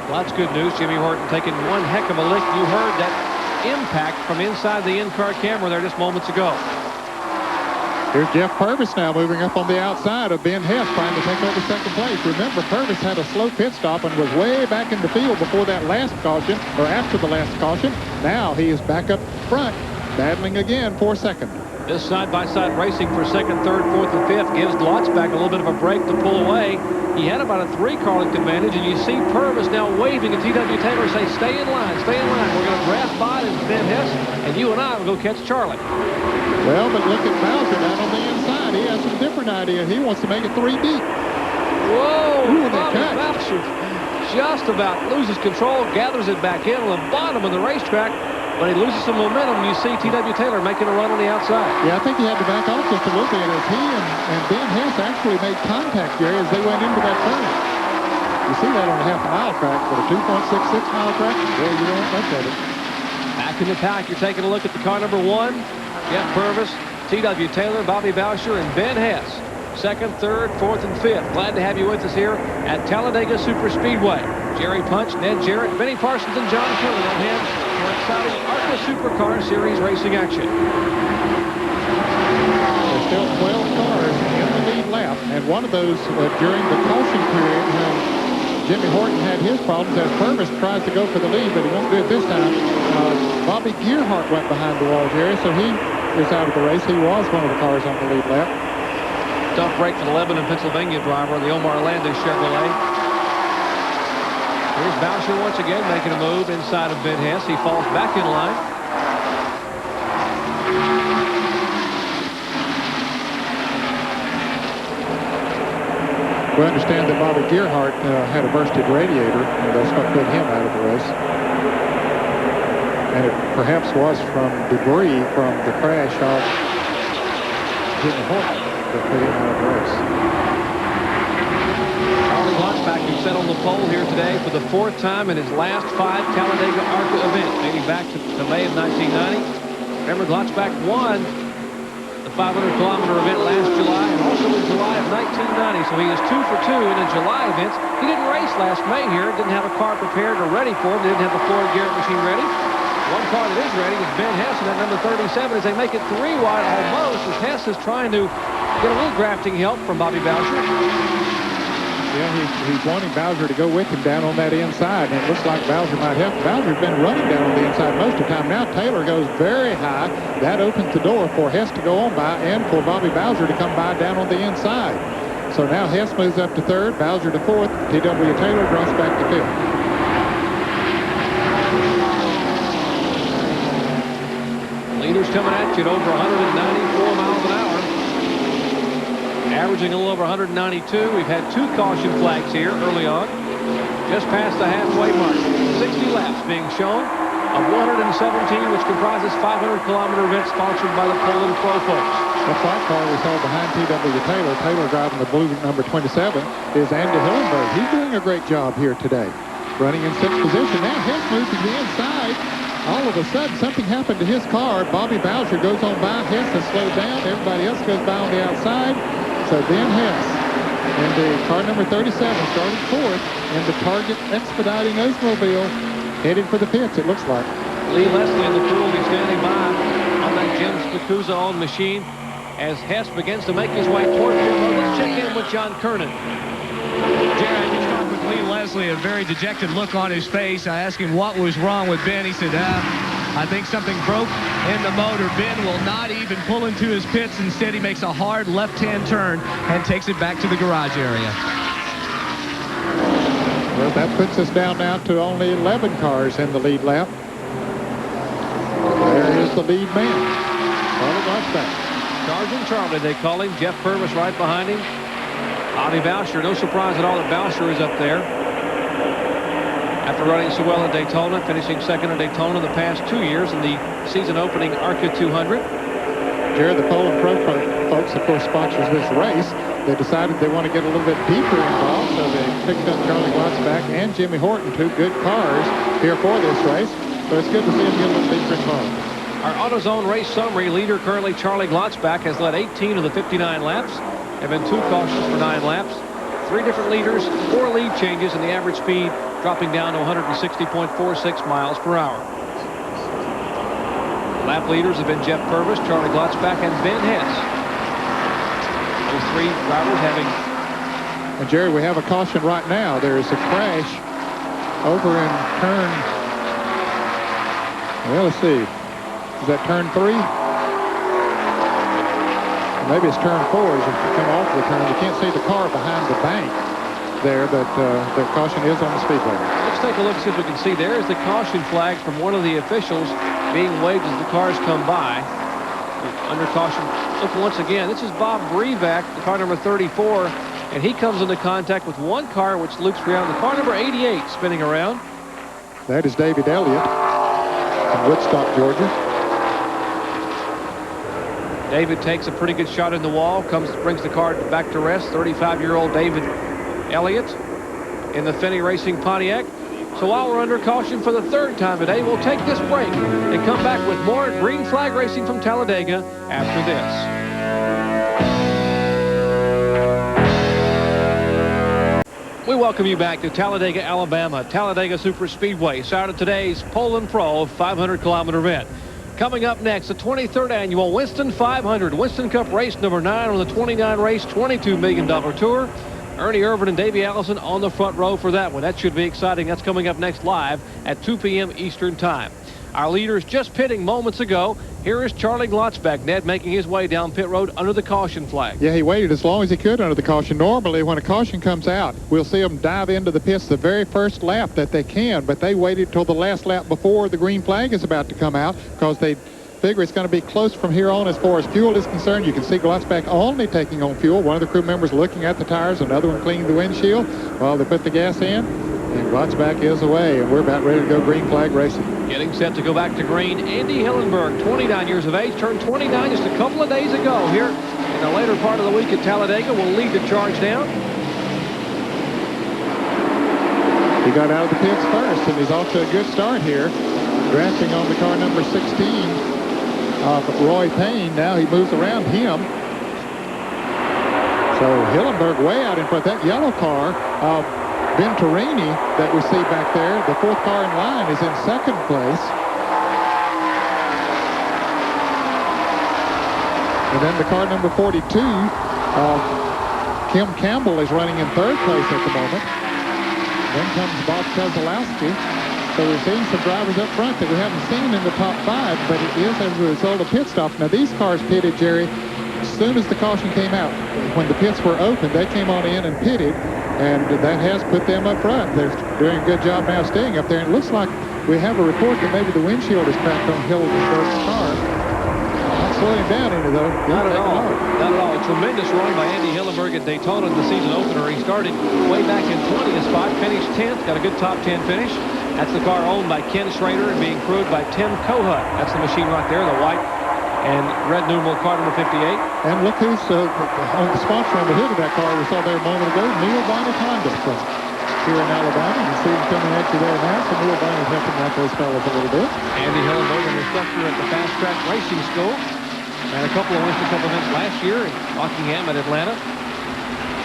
Well, that's good news. Jimmy Horton taking one heck of a lick. You heard that impact from inside the in-car camera there just moments ago. Here's Jeff Purvis now moving up on the outside of Ben Hess, trying to take over second place. Remember, Purvis had a slow pit stop and was way back in the field before that last caution, or after the last caution. Now he is back up front, battling again for second. This side-by-side racing for 2nd, 3rd, 4th, and 5th gives Glotzback a little bit of a break to pull away. He had about a 3-car length advantage, and you see Purvis now waving at T.W. Taylor, say, stay in line, stay in line. We're going to draft by as Ben Hess, and you and I will go catch Charlie. Well, but look at Bowser down on the inside. He has a different idea. He wants to make it 3 deep. Whoa! Bobby Boucher just about loses control, gathers it back in on the bottom of the racetrack, but he loses some momentum. You see T.W. Taylor making a run on the outside. Yeah, I think he had to back off just a little bit as he and Ben Hess actually made contact, Jerry, as they went into that turn. You see that on a half-a-mile track, but a 2.66-mile track, boy, you don't much of it. Back in the pack, you're taking a look at the car number 1. Jeff Purvis, T.W. Taylor, Bobby Boucher, and Ben Hess. Second, third, fourth, and fifth. Glad to have you with us here at Talladega Superspeedway. Jerry Punch, Ned Jarrett, Benny Parsons, and John Curley on hand for exciting ARCA Supercar Series racing action. There's still 12 cars in the lead lap, and one of those during the caution period when Jimmy Horton had his problems as Purvis tries to go for the lead, but he won't do it this time. Bobby Gearhart went behind the wall, Jerry, so he is out of the race. He was one of the cars on the lead lap. Tough break for the Lebanon, Pennsylvania driver, the Omar Landis Chevrolet. Here's Boucher once again making a move inside of Ben Hess. He falls back in line. We understand that Bobby Gearhart had a bursted radiator, and that's what put him out of the race. And it perhaps was from debris from the crash of Jimmy Horton that put him out of the race. Charlie Glotzbach, who set on the pole here today for the fourth time in his last 5 Talladega ARCA events, dating back to May of 1990. Remember, Glotzbach won the 500-kilometer event last July and also in July of 1990, so he is 2 for 2 in the July events. He didn't race last May here, didn't have a car prepared or ready for him, didn't have the Ford Garrett machine ready. One car that is ready is Ben Hess, and at number 37 as they make it 3 wide almost, as Hess is trying to get a little drafting help from Bobby Boucher. Yeah, he's wanting Bowser to go with him down on that inside, and it looks like Bowser might help. Bowser's been running down on the inside most of the time. Now Taylor goes very high. That opens the door for Hess to go on by and for Bobby Bowser to come by down on the inside. So now Hess moves up to third, Bowser to fourth, T.W. Taylor drops back to fifth. Leaders coming at you at over 194 miles an hour. Averaging a little over 192. We've had 2 caution flags here early on. Just past the halfway mark. 60 laps being shown of 117, which comprises 500-kilometer events sponsored by the Poulon Pro folks. The white car we saw behind T.W. Taylor, Taylor driving the blue number 27, is Andy Hillenberg. He's doing a great job here today. Running in 6th position. Now Hess moves to the inside. All of a sudden, something happened to his car. Bobby Boucher goes on by. Hess has slowed down. Everybody else goes by on the outside. So Ben Hess and the car number 37 started 4th in the Target Expediting Oldsmobile, headed for the pits, it looks like. Lee Leslie in the crew will be standing by on that Jim Spicuzza-owned machine as Hess begins to make his way toward the field. Let's check in with John Kernan. Jerry, just talked with Lee Leslie, a very dejected look on his face. I asked him what was wrong with Ben. He said, I think something broke in the motor. Ben will not even pull into his pits. Instead, he makes a hard left-hand turn and takes it back to the garage area. Well, that puts us down now to only 11 cars in the lead lap. There is the lead man, Charlie Glotzbach. Sergeant Charlie, they call him. Jeff Purvis right behind him. Bobby Boucher, no surprise at all that Boucher is up there. After running so well at Daytona, finishing second at Daytona the past 2 years in the season-opening ARCA 200. Jerry, the Poulon Pro folks, of course, sponsors this race. They decided they want to get a little bit deeper involved, so they picked up Charlie Glotzbach and Jimmy Horton, 2 good cars here for this race. So it's good to see them get a little deeper involved. Our AutoZone race summary leader currently Charlie Glotzbach has led 18 of the 59 laps. There have been 2 cautions for 9 laps. 3 different leaders, 4 lead changes, and the average speed dropping down to 160.46 miles per hour. Lap leaders have been Jeff Purvis, Charlie Glotzbach, and Ben Hess. Those 3 drivers having... And Jerry, we have a caution right now. There is a crash over in turn... Well, let's see. Is that turn 3? Maybe it's turn 4 as you come off the turn. You can't see the car behind the bank there, but the caution is on the speedway. Let's take a look, see if we can see. There is the caution flag from one of the officials being waved as the cars come by. Under caution. Look once again. This is Bob Brevac, the car number 34, and he comes into contact with one car which loops around. The car number 88 spinning around. That is David Elliott from Woodstock, Georgia. David takes a pretty good shot in the wall, brings the car back to rest. 35-year-old David Elliott in the Finney Racing Pontiac. So while we're under caution for the third time today, we'll take this break and come back with more green flag racing from Talladega after this. We welcome you back to Talladega, Alabama. Talladega Superspeedway started today's Poulon Pro 500-kilometer event. Coming up next, the 23rd annual Winston 500, Winston Cup race number 9 on the 29 race, $22 million tour. Ernie Irvin and Davey Allison on the front row for that one. That should be exciting. That's coming up next live at 2 p.m. Eastern Time. Our leaders just pitting moments ago. Here is Charlie Glotzback, Ned, making his way down pit road under the caution flag. Yeah, he waited as long as he could under the caution. Normally, when a caution comes out, we'll see them dive into the pits the very first lap that they can, but they waited till the last lap before the green flag is about to come out because they figure it's going to be close from here on as far as fuel is concerned. You can see Glotzback only taking on fuel. One of the crew members looking at the tires, another one cleaning the windshield while they put the gas in. And Glotzback is away, and we're about ready to go green flag racing. Getting set to go back to green, Andy Hillenberg, 29 years of age, turned 29 just a couple of days ago here in the later part of the week at Talladega. Will lead the charge down. He got out of the pits first, and he's off to a good start here. Drafting on the car number 16 of Roy Payne. Now he moves around him. So Hillenberg way out in front. That yellow car of Venturini that we see back there, the fourth car in line, is in second place. And then the car number 42, Kim Campbell, is running in third place at the moment. Then comes Bob Keselowski. So we're seeing some drivers up front that we haven't seen in the top 5, but it is as a result of pit stops. Now these cars pitted, Jerry, as soon as the caution came out. When the pits were open, they came on in and pitted, and that has put them up front. They're doing a good job now staying up there, and it looks like we have a report that maybe the windshield is cracked on Hillenberg's car. Not slowing down any, though. Not at all. Not at all. A tremendous run by Andy Hillenberg at Daytona in the season opener. He started way back in 20th spot, finished 10th, got a good top 10 finish. That's the car owned by Ken Schrader and being crewed by Tim Kohut. That's the machine right there, the white and red numeral car number 58. And look who's on the sponsor on the hood of that car we saw there a moment ago, Neil Bonnet Honda from here in Alabama. You see him coming at you there now, so Neil Bonnet helping out those fellas a little bit. Andy Hillenberg, an instructor at the Fast Track Racing School, and a couple of Winston Cup events last year in Rockingham at Atlanta.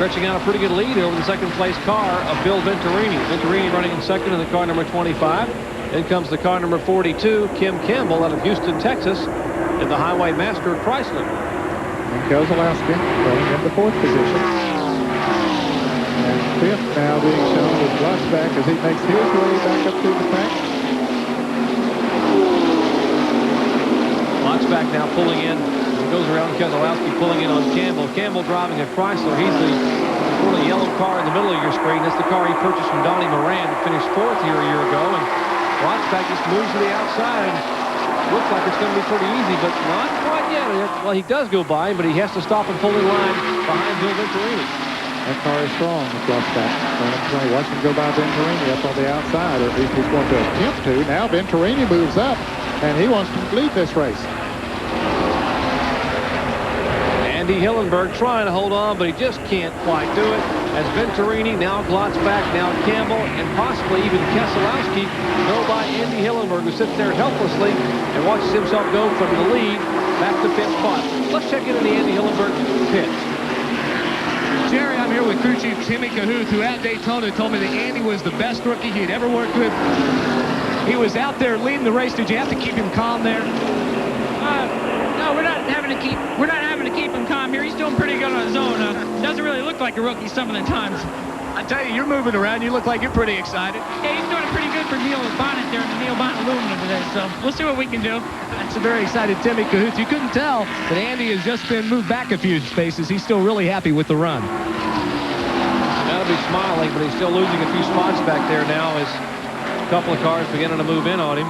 Stretching out a pretty good lead over the second place car of Bill Venturini. Venturini running in second in the car number 25. Then comes the car number 42, Kim Campbell out of Houston, Texas, in the Highway Master Chrysler. And Keselowski running in the fourth position. And fifth now being shown with Glotzback as he makes his way back up through the track. Glotzback now pulling in. He goes around Keselowski pulling in on Campbell. Campbell driving a Chrysler. He's the sort of yellow car in the middle of your screen. That's the car he purchased from Donnie Moran, who finished fourth here a year ago. And Glotzback just moves to the outside. Looks like it's going to be pretty easy, but not quite yet. Well, he does go by him, but he has to stop and pull in line behind Bill Venturini. That car is strong with Glotzback. Watch him go by Venturini up on the outside, or at least he's going to attempt to. Now Venturini moves up, and he wants to lead this race. Andy Hillenberg trying to hold on, but he just can't quite do it. As Venturini, now Glotzback, now Campbell, and possibly even Keselowski go by Andy Hillenberg, who sits there helplessly and watches himself go from the lead back to fifth spot. Let's check into the Andy Hillenberg pit. Jerry, I'm here with crew chief Timmy Cahuth, who at Daytona told me that Andy was the best rookie he'd ever worked with. He was out there leading the race. Did you have to keep him calm there? No, we're not having to keep him calm here. He's doing pretty good on his own. Doesn't really look like a rookie some of the times. I tell you, you're moving around. You look like you're pretty excited. Yeah, he's doing it pretty good for Neil Bonnet there in the Neil Bonnet aluminum today. So we'll see what we can do. That's a very excited Timmy Cahuth. You couldn't tell that Andy has just been moved back a few spaces. He's still really happy with the run. Gotta be smiling, but he's still losing a few spots back there now as a couple of cars beginning to move in on him.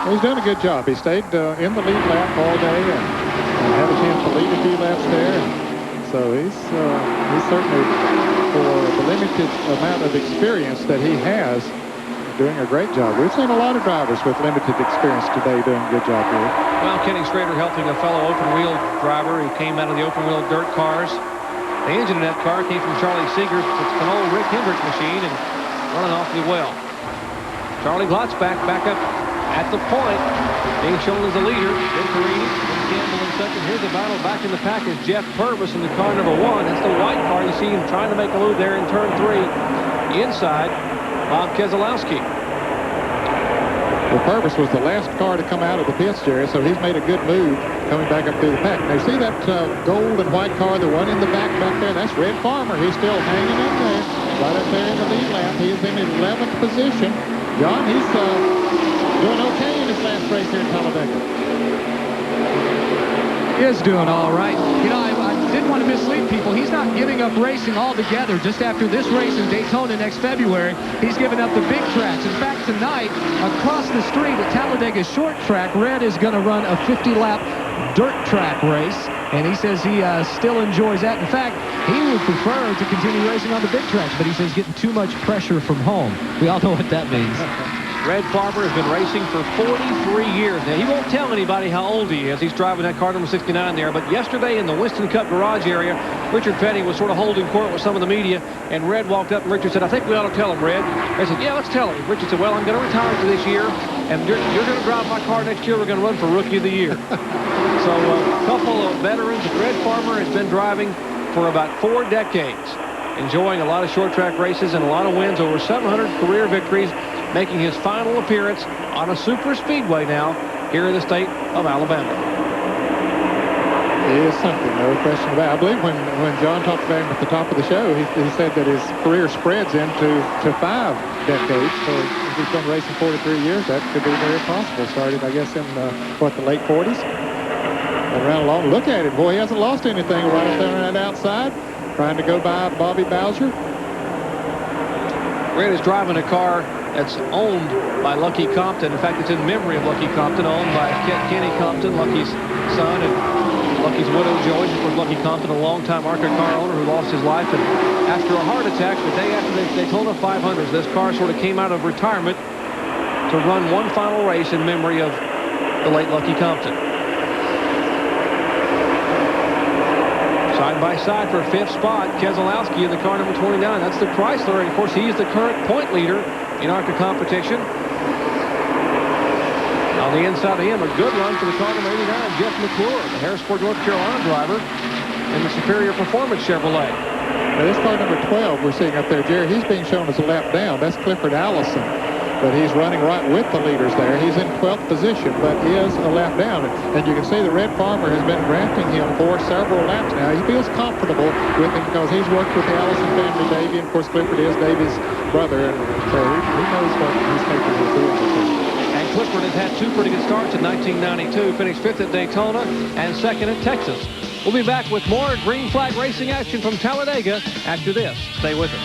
Well, he's done a good job. He stayed in the lead lap all day and had a chance to lead a few laps there. So he's certainly, for the limited amount of experience that he has, doing a great job. We've seen a lot of drivers with limited experience today doing a good job here. Well, Kenny Schrader helping a fellow open-wheel driver who came out of the open-wheel dirt cars. The engine in that car came from Charlie Seeger's. It's an old Rick Hendrick machine and running awfully well. Charlie Glotzback back up at the point, being shown as the leader. Venturini and Campbell in second. Here's the battle back in the pack is Jeff Purvis in the car number 1. That's the white car. You see him trying to make a move there in turn 3. Inside, Bob Keselowski. Well, Purvis was the last car to come out of the pits, Jerry, so he's made a good move coming back up through the pack. Now, see that gold and white car, the one in the back there? That's Red Farmer. He's still hanging in there, right up there in the lead lap. He is in 11th position. John, he's doing okay in his last race here in Talladega. He is doing all right. You know, I didn't want to mislead people. He's not giving up racing altogether. Just after this race in Daytona next February, he's giving up the big tracks. In fact, tonight, across the street at Talladega Short Track, Red is going to run a 50-lap dirt track race, and he says he still enjoys that. In fact, he would prefer to continue racing on the big tracks, but he says getting too much pressure from home. We all know what that means. Red Farmer has been racing for 43 years. Now, he won't tell anybody how old he is. He's driving that car number 69 there. But yesterday in the Winston Cup garage area, Richard Petty was sort of holding court with some of the media, and Red walked up, and Richard said, I think we ought to tell him, Red. They said, yeah, let's tell him. Richard said, well, I'm going to retire for this year, and you're going to drive my car next year. We're going to run for Rookie of the Year. So a couple of veterans. Red Farmer has been driving for about 4 decades, enjoying a lot of short track races and a lot of wins, over 700 career victories, making his final appearance on a super speedway now here in the state of Alabama. He is something, no question about it. I believe when John talked about him at the top of the show, he said that his career spreads into 5 decades. So if he's been racing 43 years, that could be very possible. Started, I guess, in, the late 40s. And ran along. Look at it. Boy, he hasn't lost anything right up there on that outside. Trying to go by Bobby Bowser. Red is driving a car that's owned by Lucky Compton. In fact, it's in memory of Lucky Compton, owned by Kenny Compton, Lucky's son, and Lucky's widow, Joyce. Of course, Lucky Compton, a longtime ARCA car owner who lost his life. And after a heart attack, the day after the Daytona 500s, this car sort of came out of retirement to run one final race in memory of the late Lucky Compton. Side by side for 5th spot, Keselowski in the car number 29. That's the Chrysler, and of course, he is the current point leader in ARCA competition. On the inside of him, a good run for the car number 89, Jeff McClure, the Harrisburg, North Carolina driver in the Superior Performance Chevrolet. Now, this car number 12 we're seeing up there, Jerry, he's being shown as a lap down. That's Clifford Allison. But he's running right with the leaders there. He's in 12th position, but is a lap down. And you can see the Red Farmer has been drafting him for several laps now. He feels comfortable with him because he's worked with the Allison family, Davey. And of course, Clifford is Davey's brother, and so he knows what he's capable of doing. And Clifford has had 2 pretty good starts in 1992, finished 5th at Daytona and 2nd at Texas. We'll be back with more green flag racing action from Talladega after this. Stay with us.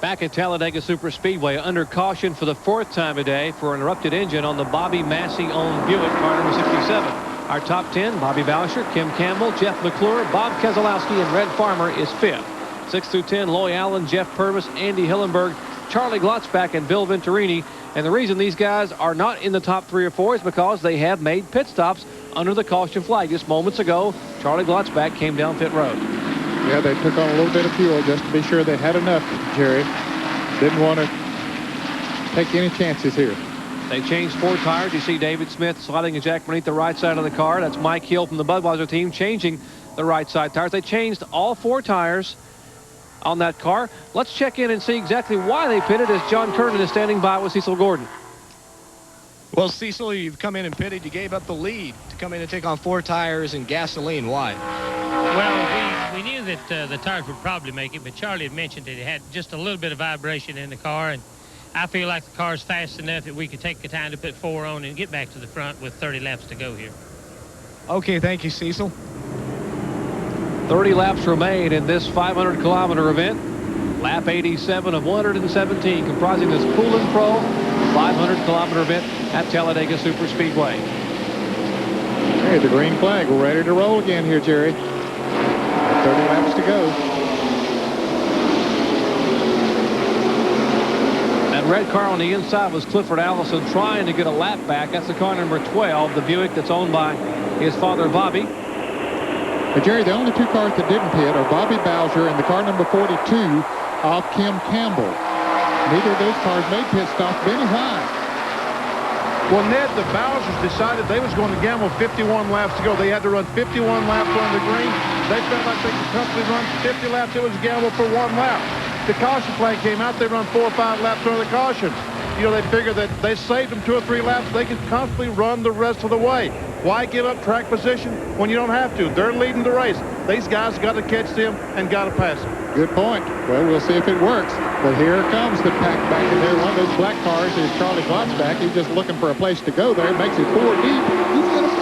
Back at Talladega Superspeedway, under caution for the 4th time today for an erupted engine on the Bobby Massey-owned Buick, car number 67. Our top 10, Bobby Bowser, Kim Campbell, Jeff McClure, Bob Keselowski, and Red Farmer is 5th. 6 through 10, Loy Allen, Jeff Purvis, Andy Hillenberg, Charlie Glotzback, and Bill Venturini. And the reason these guys are not in the top 3 or 4 is because they have made pit stops under the caution flag. Just moments ago, Charlie Glotzback came down pit road. Yeah, they took on a little bit of fuel just to be sure they had enough, Jerry. Didn't want to take any chances here. They changed 4 tires. You see David Smith sliding a jack beneath the right side of the car. That's Mike Hill from the Budweiser team changing the right side tires. They changed all 4 tires on that car. Let's check in and see exactly why they pitted as John Kernan is standing by with Cecil Gordon. Well, Cecil, you've come in and pitted. You gave up the lead to come in and take on 4 tires and gasoline. Why? Well, we knew that the tires would probably make it, but Charlie had mentioned that it had just a little bit of vibration in the car, and I feel like the car's fast enough that we could take the time to put 4 on and get back to the front with 30 laps to go here. Okay, thank you, Cecil. 30 laps remain in this 500-kilometer event. Lap 87 of 117, comprising this Poulon Pro 500-kilometer event at Talladega Superspeedway. Hey, the green flag. We're ready to roll again here, Jerry. 30 laps to go. That red car on the inside was Clifford Allison trying to get a lap back. That's the car number 12, the Buick that's owned by his father, Bobby. But Jerry, the only 2 cars that didn't pit are Bobby Bowser and the car number 42, of Kim Campbell. Neither of those cars made pit stops. Benny, why? Well, Ned, the Bowsers decided they was going to gamble 51 laps to go. They had to run 51 laps on the green. They felt like they could comfortably run 50 laps. It was a gamble for 1 lap. The caution flag came out. They run 4 or 5 laps under the caution. You know, they figured that they saved them 2 or 3 laps. They could comfortably run the rest of the way. Why give up track position when you don't have to? They're leading the race. These guys got to catch them and got to pass them. Good point. Well, we'll see if it works. But here comes the pack back in there. One of those black cars is Charlie Glotzback. He's just looking for a place to go there. Makes it 4 deep. He's going to,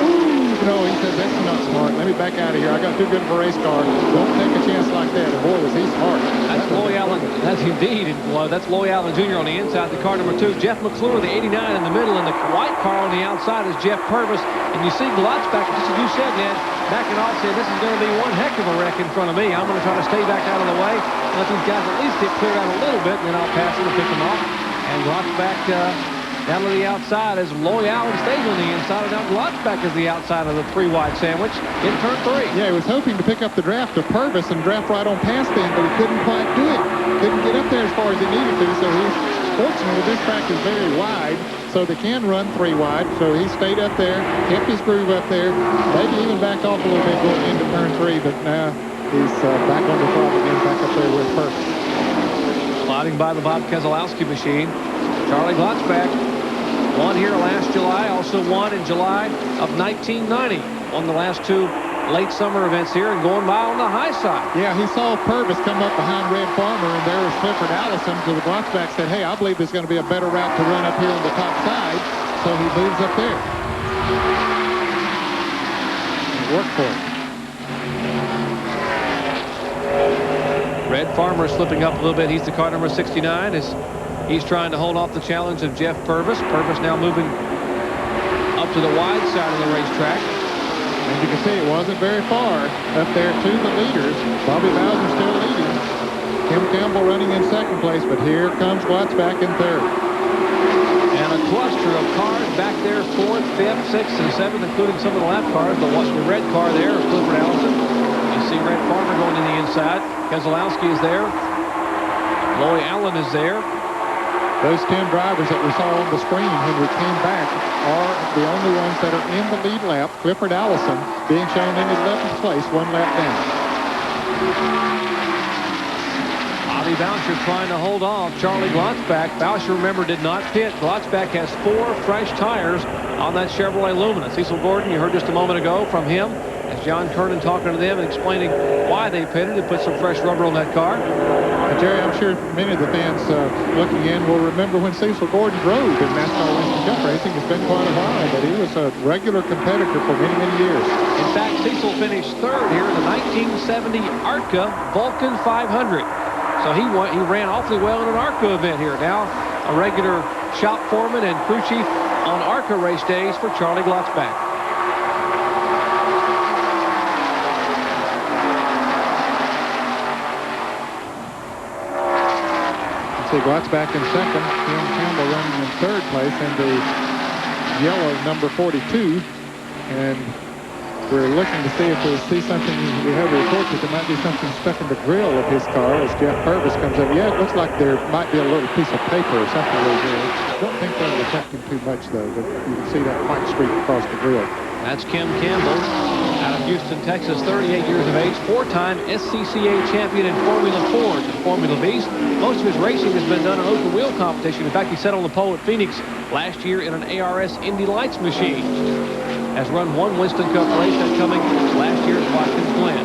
no, he says, that's not smart. Let me back out of here. I got too good of a race car. Don't take a chance like that. And boy, was he smart. That's Loy Allen. That's indeed. That's Loy Allen Jr. on the inside, the car number 2. Jeff McClure, the 89 in the middle, and the white car on the outside is Jeff Purvis. And you see Glotzback, just as you said, Ned, backing off, saying this is going to be one heck of a wreck in front of me. I'm going to try to stay back out of the way, let these guys at least get cleared out a little bit, and then I'll pass them and pick them off. And Glotzback down to the outside as Loy Allen stays on the inside, and now Glotzback is the outside of the 3-wide sandwich in turn 3. Yeah, he was hoping to pick up the draft of Purvis and draft right on past him, but he couldn't quite do it. Couldn't get up there as far as he needed to, so he's fortunate this track is very wide, so they can run 3 wide. So he stayed up there, kept his groove up there, maybe even backed off a little bit going into turn 3, but now he's back on the throttle again, back up there with Purvis. Sliding by the Bob Keselowski machine. Charlie Glotzback won here last July, also won in July of 1990. Won the last 2 late summer events here and going by on the high side. Yeah, he saw Purvis come up behind Red Farmer, and there was Clifford Allison. So the Glotzback said, hey, I believe there's going to be a better route to run up here on the top side. So he moves up there. It worked for him. Red Farmer slipping up a little bit. He's the car number 69 as he's trying to hold off the challenge of Jeff Purvis. Purvis now moving up to the wide side of the racetrack. And you can see it wasn't very far up there to the leaders. Bobby Bowser still leading. Kim Campbell running in 2nd place, but here comes Glotzback in 3rd. And a cluster of cars back there, 4th, 5th, 6th, and 7th, including some of the lap cars. The red car there is Clifford Allison. You see Red Farmer going to the inside. Keselowski is there. Loy Allen is there. Those 10 drivers that we saw on the screen when we came back are the only ones that are in the lead lap. Clifford Allison being shown in his 11th place, 1 lap down. Bobby Boucher trying to hold off Charlie Glotzback. Boucher, remember, did not pit. Glotzback has 4 fresh tires on that Chevrolet Lumina. Cecil Gordon, you heard just a moment ago from him as John Kernan talking to them and explaining why they pitted and put some fresh rubber on that car. Jerry, I'm sure many of the fans looking in will remember when Cecil Gordon drove in NASCAR Winston Cup racing. It's been quite a while, but he was a regular competitor for many, many years. In fact, Cecil finished 3rd here in the 1970 ARCA Vulcan 500. So he ran awfully well in an ARCA event here. Now a regular shop foreman and crew chief on ARCA race days for Charlie Glotzback. See Glotzback in 2nd, Kim Campbell running in 3rd place in the yellow number 42. And we're looking to see if we see something. We have a report that there might be something stuck in the grill of his car as Jeff Purvis comes up. Yeah, it looks like there might be a little piece of paper or something over there. I don't think that'll affect him too much, though. But you can see that white streak across the grill. That's Kim Campbell out of Houston, Texas, 38 years of age, 4-time SCCA champion in Formula Fords and Formula Bs. Most of his racing has been done in open wheel competition. In fact, he sat on the pole at Phoenix last year in an ARS Indy Lights machine. Has run 1 Winston Cup race, that coming last year at Watkins Glen.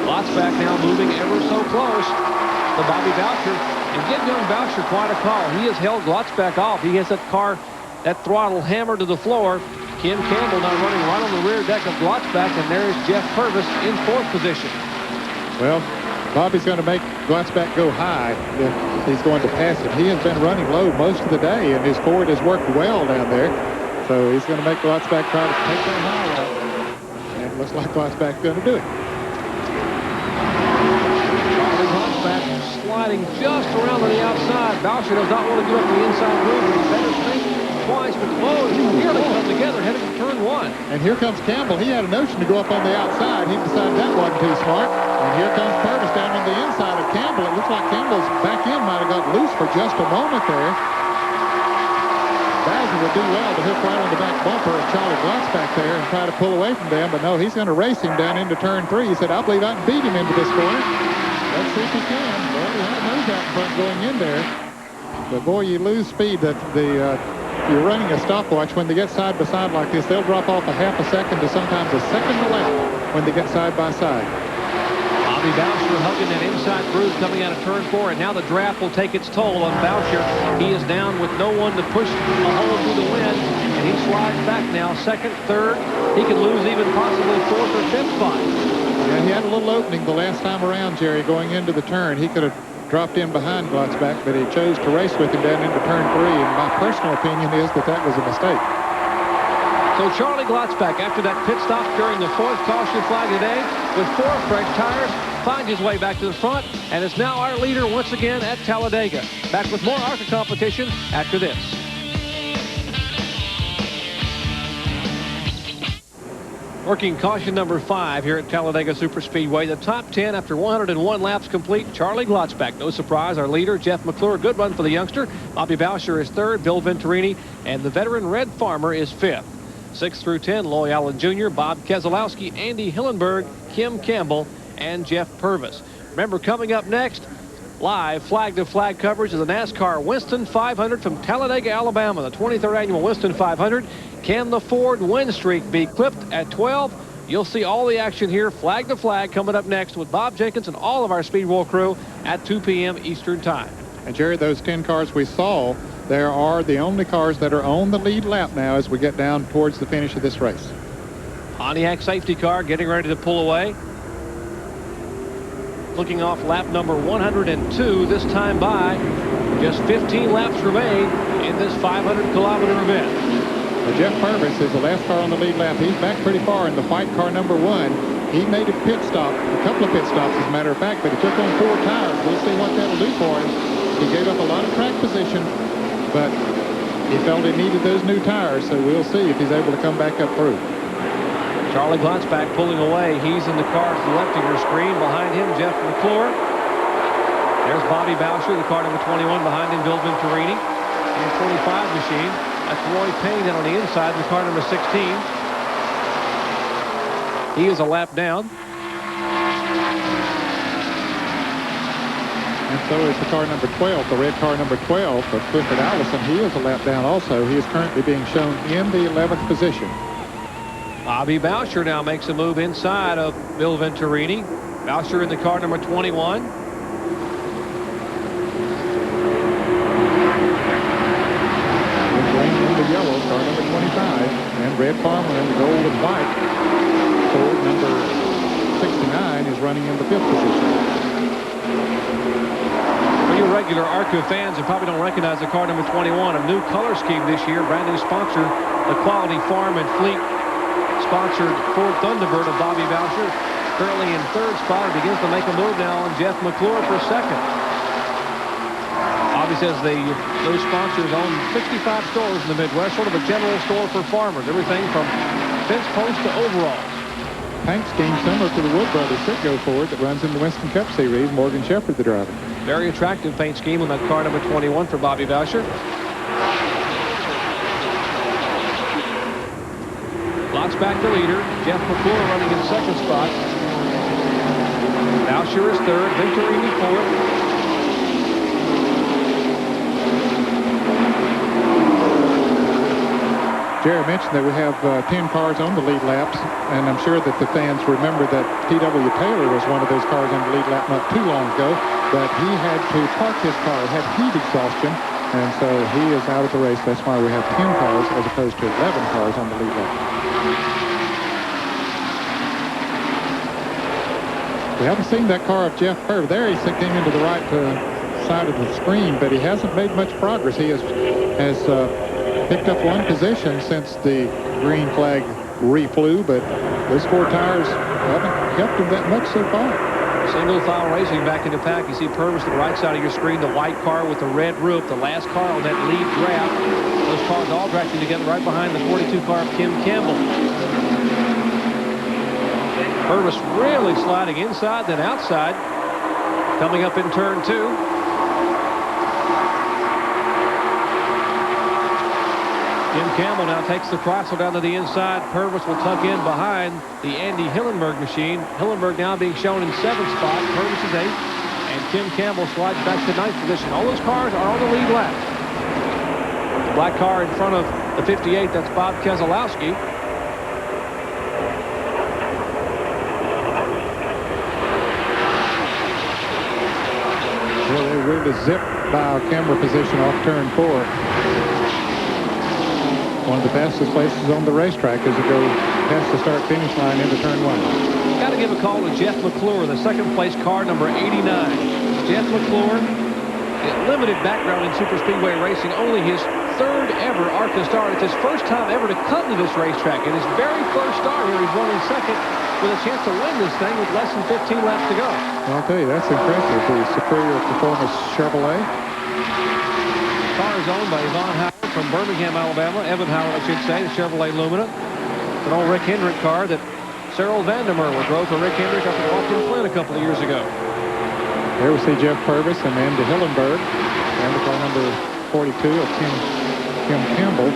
Glotzback now moving ever so close to Bobby Boucher. And give young Boucher quite a call. He has held Glotzback off. He has that car, that throttle hammered to the floor. Kim Campbell now running right on the rear deck of Glotzback, and there's Jeff Purvis in 4th position. Well, Bobby's going to make Glotzback go high if he's going to pass him. He has been running low most of the day, and his Ford has worked well down there. So he's going to make Glotzback try to take that high route. And it looks like Glotzback's going to do it. Charlie Glotzback sliding just around on the outside. Boucher does not want to give up the inside groove. He better think twice, but whoa, he nearly come together heading to turn 1. And here comes Campbell. He had a notion to go up on the outside. He decided that wasn't too smart. And here comes Purvis down on the inside of Campbell. It looks like Campbell's back end might have got loose for just a moment there. Bowser would do well to hook right on the back bumper of Charlie Glotz back there and try to pull away from them, but no, he's going to race him down into turn 3. He said, I believe I can beat him into this corner. Let's see if he can. Well, he had a nose out in front going in there. But boy, you lose speed. You're running a stopwatch. When they get side by side like this, they'll drop off a half a second to sometimes a second a lap when they get side by side. Bobby Boucher hugging that inside groove coming out of turn 4, and now the draft will take its toll on Boucher. He is down with no one to push a hole through the wind, and he slides back now, second, third. He could lose even possibly fourth or fifth spot. Yeah, he had a little opening the last time around, Jerry, going into the turn. He could have dropped in behind Glotzback, but he chose to race with him down into turn 3, and my personal opinion is that was a mistake. So Charlie Glotzback, after that pit stop during the 4th caution flag today, with 4 fresh tires, finds his way back to the front, and is now our leader once again at Talladega. Back with more ARCA competition after this. Working caution number 5 here at Talladega Superspeedway. The top 10 after 101 laps complete. Charlie Glotzback, no surprise, our leader. Jeff McClure, good run for the youngster. Bobby Boucher is 3rd. Bill Venturini, and the veteran Red Farmer is 5th. 6 through 10, Loy Allen Jr., Bob Keselowski, Andy Hillenberg, Kim Campbell, and Jeff Purvis. Remember, coming up next, live flag-to-flag coverage of the NASCAR Winston 500 from Talladega, Alabama, the 23rd annual Winston 500. Can the Ford win streak be clipped at 12? You'll see all the action here, flag-to-flag, coming up next with Bob Jenkins and all of our Speedwall crew at 2 p.m. Eastern Time. And, Jerry, those 10 cars we saw, there are the only cars that are on the lead lap now as we get down towards the finish of this race. Pontiac safety car getting ready to pull away. Looking off lap number 102 this time by. Just 15 laps remain in this 500-kilometer event. Well, Jeff Purvis is the last car on the lead lap. He's back pretty far in the white car number 1. He made a pit stop, a couple of pit stops as a matter of fact, but he took on 4 tires. We'll see what that'll do for him. He gave up a lot of track position, but he felt he needed those new tires, so we'll see if he's able to come back up through. Charlie Glotzback pulling away. He's in the car to the left of your screen. Behind him, Jeff McClure. There's Bobby Boucher, the car number 21. Behind him, Bill Venturini. And 25 machine. That's Roy Payne down on the inside, the car number 16. He is a lap down. And so is the car number 12, the red car number 12 for Clifford Allison. He is a lap down also. He is currently being shown in the 11th position. Bobby Boucher now makes a move inside of Bill Venturini. Boucher in the car number 21. Green in the yellow, car number 25. And Red Farmer in the gold and white. Ford number 69 is running in the 5th position. For you regular ARCA fans who probably don't recognize the car number 21, a new color scheme this year, brand new sponsor, the Quality Farm and Fleet sponsored Ford Thunderbird of Bobby Boucher. Currently in 3rd spot. Begins to make a move now on Jeff McClure for 2nd. Bobby says those sponsors own 65 stores in the Midwest, sort of a general store for farmers. Everything from fence posts to overalls. Paint scheme similar to the Wood Brothers Citgo Ford that runs in the Winston Cup Series. Morgan Shepherd, the driver. Very attractive paint scheme on that car number 21 for Bobby Boucher. Glotzback the leader. Jeff McClure running in 2nd spot. Boucher is 3rd. Venturini 4th. Jerry mentioned that we have 10 cars on the lead laps, and I'm sure that the fans remember that T.W. Taylor was one of those cars on the lead lap not too long ago, but he had to park his car, had heat exhaustion, and so he is out of the race. That's why we have 10 cars as opposed to 11 cars on the lead lap. We haven't seen that car of Jeff Purvis. There he came into the right side of the screen, but he hasn't made much progress. He has picked up 1 position since the green flag reflew, but those 4 tires haven't helped him that much so far. Single file racing back in the pack. You see Purvis to the right side of your screen, the white car with the red roof, the last car on that lead draft. Those cars all drafting together right behind the 42 car of Kim Campbell. Purvis really sliding inside, then outside. Coming up in turn 2. Jim Campbell now takes the throttle down to the inside. Purvis will tuck in behind the Andy Hillenberg machine. Hillenberg now being shown in 7th spot. Purvis is 8th. And Tim Campbell slides back to 9th position. All those cars are on the lead lap. The black car in front of the 58, that's Bob Keselowski. Well, they really zipped by camera position off turn 4. One of the fastest places on the racetrack as it goes past the start-finish line into turn 1. Got to give a call to Jeff McClure, the second place car, number 89. Jeff McClure, limited background in super speedway racing, only his 3rd ever ARCA start. It's his first time ever to come to this racetrack. In his very first start here, he's running 2nd with a chance to win this thing with less than 15 laps to go. I'll tell you, that's impressive. The Superior Performance Chevrolet. The car is owned by Yvonne Howard from Birmingham, Alabama. Evan Howard, I should say, the Chevrolet Lumina. It's an old Rick Hendrick car that Cyril Vandermeer drove for Rick Hendrick up at Austin Flint a couple of years ago. There we see Jeff Purvis and Andy Hillenberg. And the car number 42 of Tim Campbell.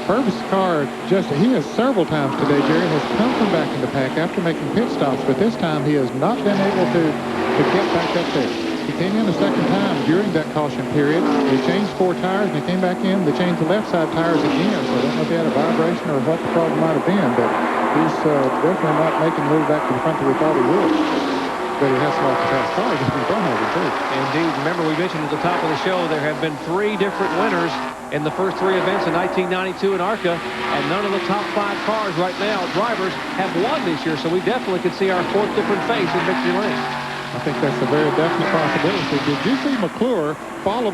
Purvis' car, he has several times today, Jerry, has come from back in the pack after making pit stops, but this time he has not been able to get back up there. He came in a second time during that caution period. They changed 4 tires and he came back in. They changed the left side tires again, so I don't know if he had a vibration or what the problem might have been, but he's definitely not making the move back to the front that we thought he would. But he has some off-the-pass cars in front of him, too. Indeed. Remember, we mentioned at the top of the show there have been 3 different winners in the first 3 events in 1992 in ARCA, and none of the top 5 cars right now, drivers, have won this year, so we definitely could see our 4th different face in victory lane. I think that's a very definite possibility. Did you see McClure follow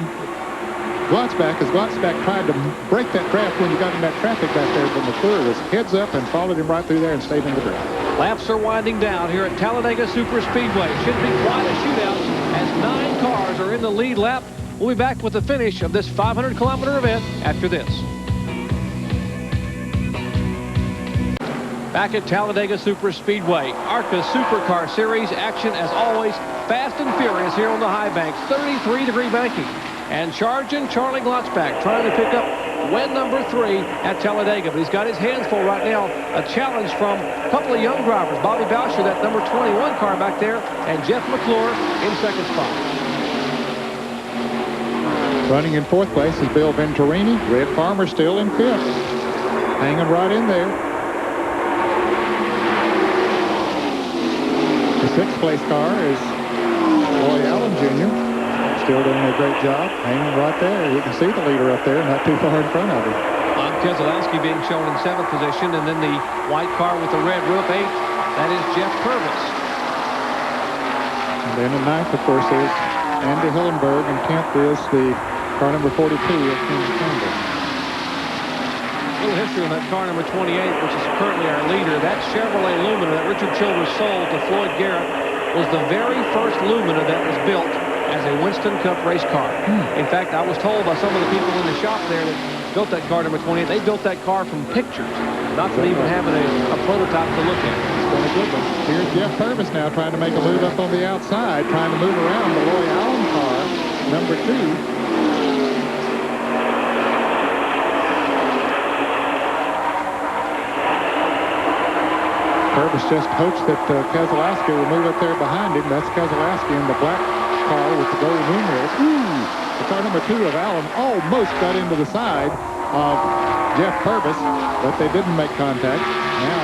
Glotzback as Glotzback tried to break that draft when you got in that traffic back there, but McClure was heads up and followed him right through there and stayed in the draft. Laps are winding down here at Talladega Superspeedway. Should be quite a shootout as 9 cars are in the lead lap. We'll be back with the finish of this 500-kilometer event after this. Back at Talladega Superspeedway, ARCA SuperCar Series action as always, fast and furious here on the high banks, 33-degree banking. And charging Charlie Glotzback, trying to pick up win number 3 at Talladega, but he's got his hands full right now. A challenge from a couple of young drivers, Bobby Boucher, that number 21 car back there, and Jeff McClure in 2nd spot. Running in 4th place is Bill Venturini. Red Farmer still in 5th. Hanging right in there. The 6th place car is Roy Allen Jr. Still doing a great job, hanging right there. You can see the leader up there, not too far in front of him. Bob Keselowski being shown in 7th position, and then the white car with the red roof, 8th. That is Jeff Purvis. And then in 9th, of course, is Andy Hillenberg, and 10th is the car number 42 of Tim Campbell. A little history on that car number 28, which is currently our leader. That Chevrolet Lumina that Richard Childress sold to Floyd Garrett was the very first Lumina that was built as a Winston Cup race car. In fact, I was told by some of the people in the shop there that built that car number 28, they built that car from pictures, not from even having a prototype to look at. It's been a good one. Here's Jeff Purvis now trying to make a move up on the outside, trying to move around the Roy Allen car, number 2. Purvis just hopes that Keselowski will move up there behind him. That's Keselowski in the black car with the gold moon rails. The car number 2 of Allen almost got into the side of Jeff Purvis, but they didn't make contact. Now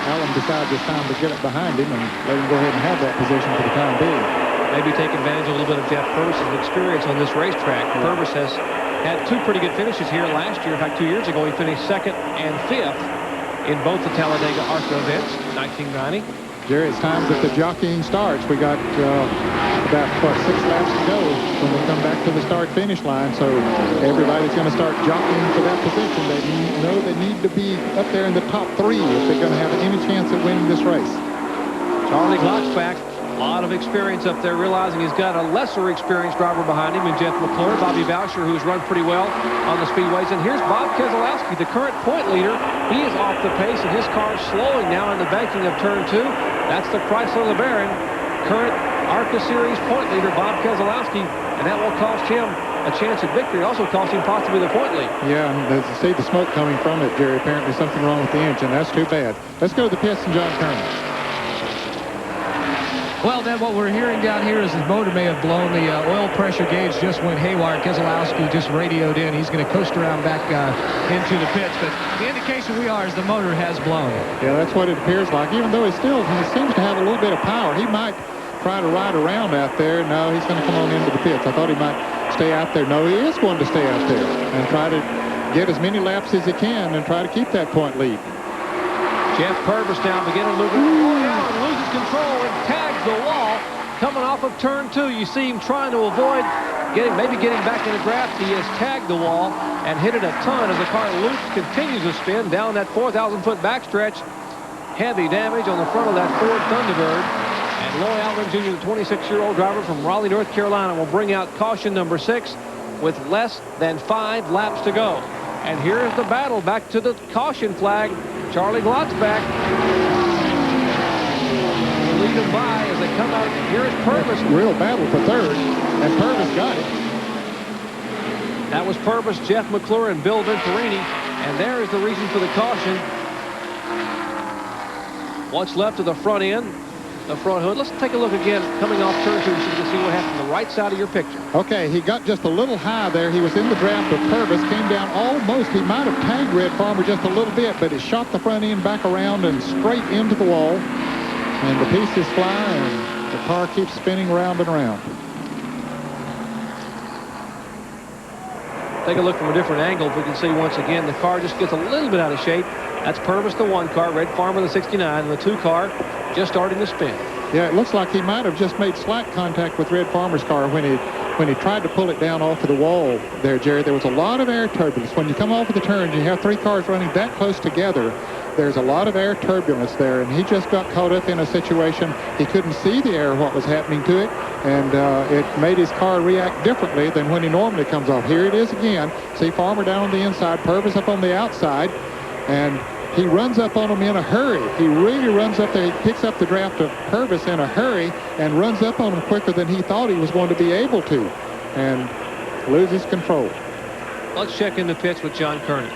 Allen decides it's time to get it behind him and let him go ahead and have that position for the time being. Maybe take advantage a little bit of Jeff Purvis' experience on this racetrack. Purvis has had 2 pretty good finishes here last year. In fact, 2 years ago, he finished 2nd and 5th in both the Talladega ARCA events, 1990. Jerry, it's time that the jockeying starts. We got about, 6 laps to go when we come back to the start-finish line, so everybody's going to start jockeying for that position. They know they need to be up there in the top 3 if they're going to have any chance at winning this race. Charlie Glotzback, a lot of experience up there, realizing he's got a lesser experienced driver behind him in Jeff McClure. Bobby Boucher, who's run pretty well on the speedways. And here's Bob Keselowski, the current point leader. He is off the pace, and his car's slowing now in the banking of turn 2. That's the Chrysler LeBaron, current ARCA Series point leader, Bob Keselowski, and that will cost him a chance at victory. Also cost him possibly the point lead. Yeah, and to see the smoke coming from it, Jerry, apparently something wrong with the engine. That's too bad. Let's go to the pits and John Kernan. Well, then what we're hearing down here is his motor may have blown. The oil pressure gauge just went haywire. Keselowski just radioed in. He's going to coast around back into the pits. But the indication we are is the motor has blown. Yeah, that's what it appears like. Even though he seems to have a little bit of power, he might try to ride around out there. No, he's going to come on into the pits. I thought he might stay out there. No, he is going to stay out there and try to get as many laps as he can and try to keep that point lead. Jeff Purvis now beginning to move and loses control and tags the wall coming off of turn 2. You see him trying to avoid maybe getting back in the draft. He has tagged the wall and hit it a ton as the car loops, continues to spin down that 4,000-foot backstretch. Heavy damage on the front of that Ford Thunderbird. And Loy Allen Jr., the 26-year-old driver from Raleigh, North Carolina, will bring out caution number 6 with less than 5 laps to go. And here's the battle back to the caution flag. Charlie Glotzback will lead them by as they come out. Here's Purvis. Real battle for third, and Purvis got it. That was Purvis, Jeff McClure, and Bill Venturini. And there is the reason for the caution. What's left of the front end, the front hood. Let's take a look again coming off turn 2 so you can see what happened on the right side of your picture. Okay, he got just a little high there. He was in the draft of Purvis, came down almost. He might have tagged Red Farmer just a little bit, but it shot the front end back around and straight into the wall. And the pieces fly, and the car keeps spinning round and around. Take a look from a different angle. If we can see once again, the car just gets a little bit out of shape. That's Purvis, the 1 car, Red Farmer, the 69, and the 2 car just starting to spin. Yeah, it looks like he might have just made slack contact with Red Farmer's car when he tried to pull it down off of the wall there, Jerry. There was a lot of air turbulence. When you come off of the turn, you have 3 cars running that close together. There's a lot of air turbulence there, and he just got caught up in a situation. He couldn't see the air, what was happening to it, and it made his car react differently than when he normally comes off. Here it is again. See Farmer down on the inside, Purvis up on the outside, and he runs up on him in a hurry. He really runs up there. He picks up the draft of Purvis in a hurry and runs up on him quicker than he thought he was going to be able to, and loses control. Let's check in the pits with John Kernan.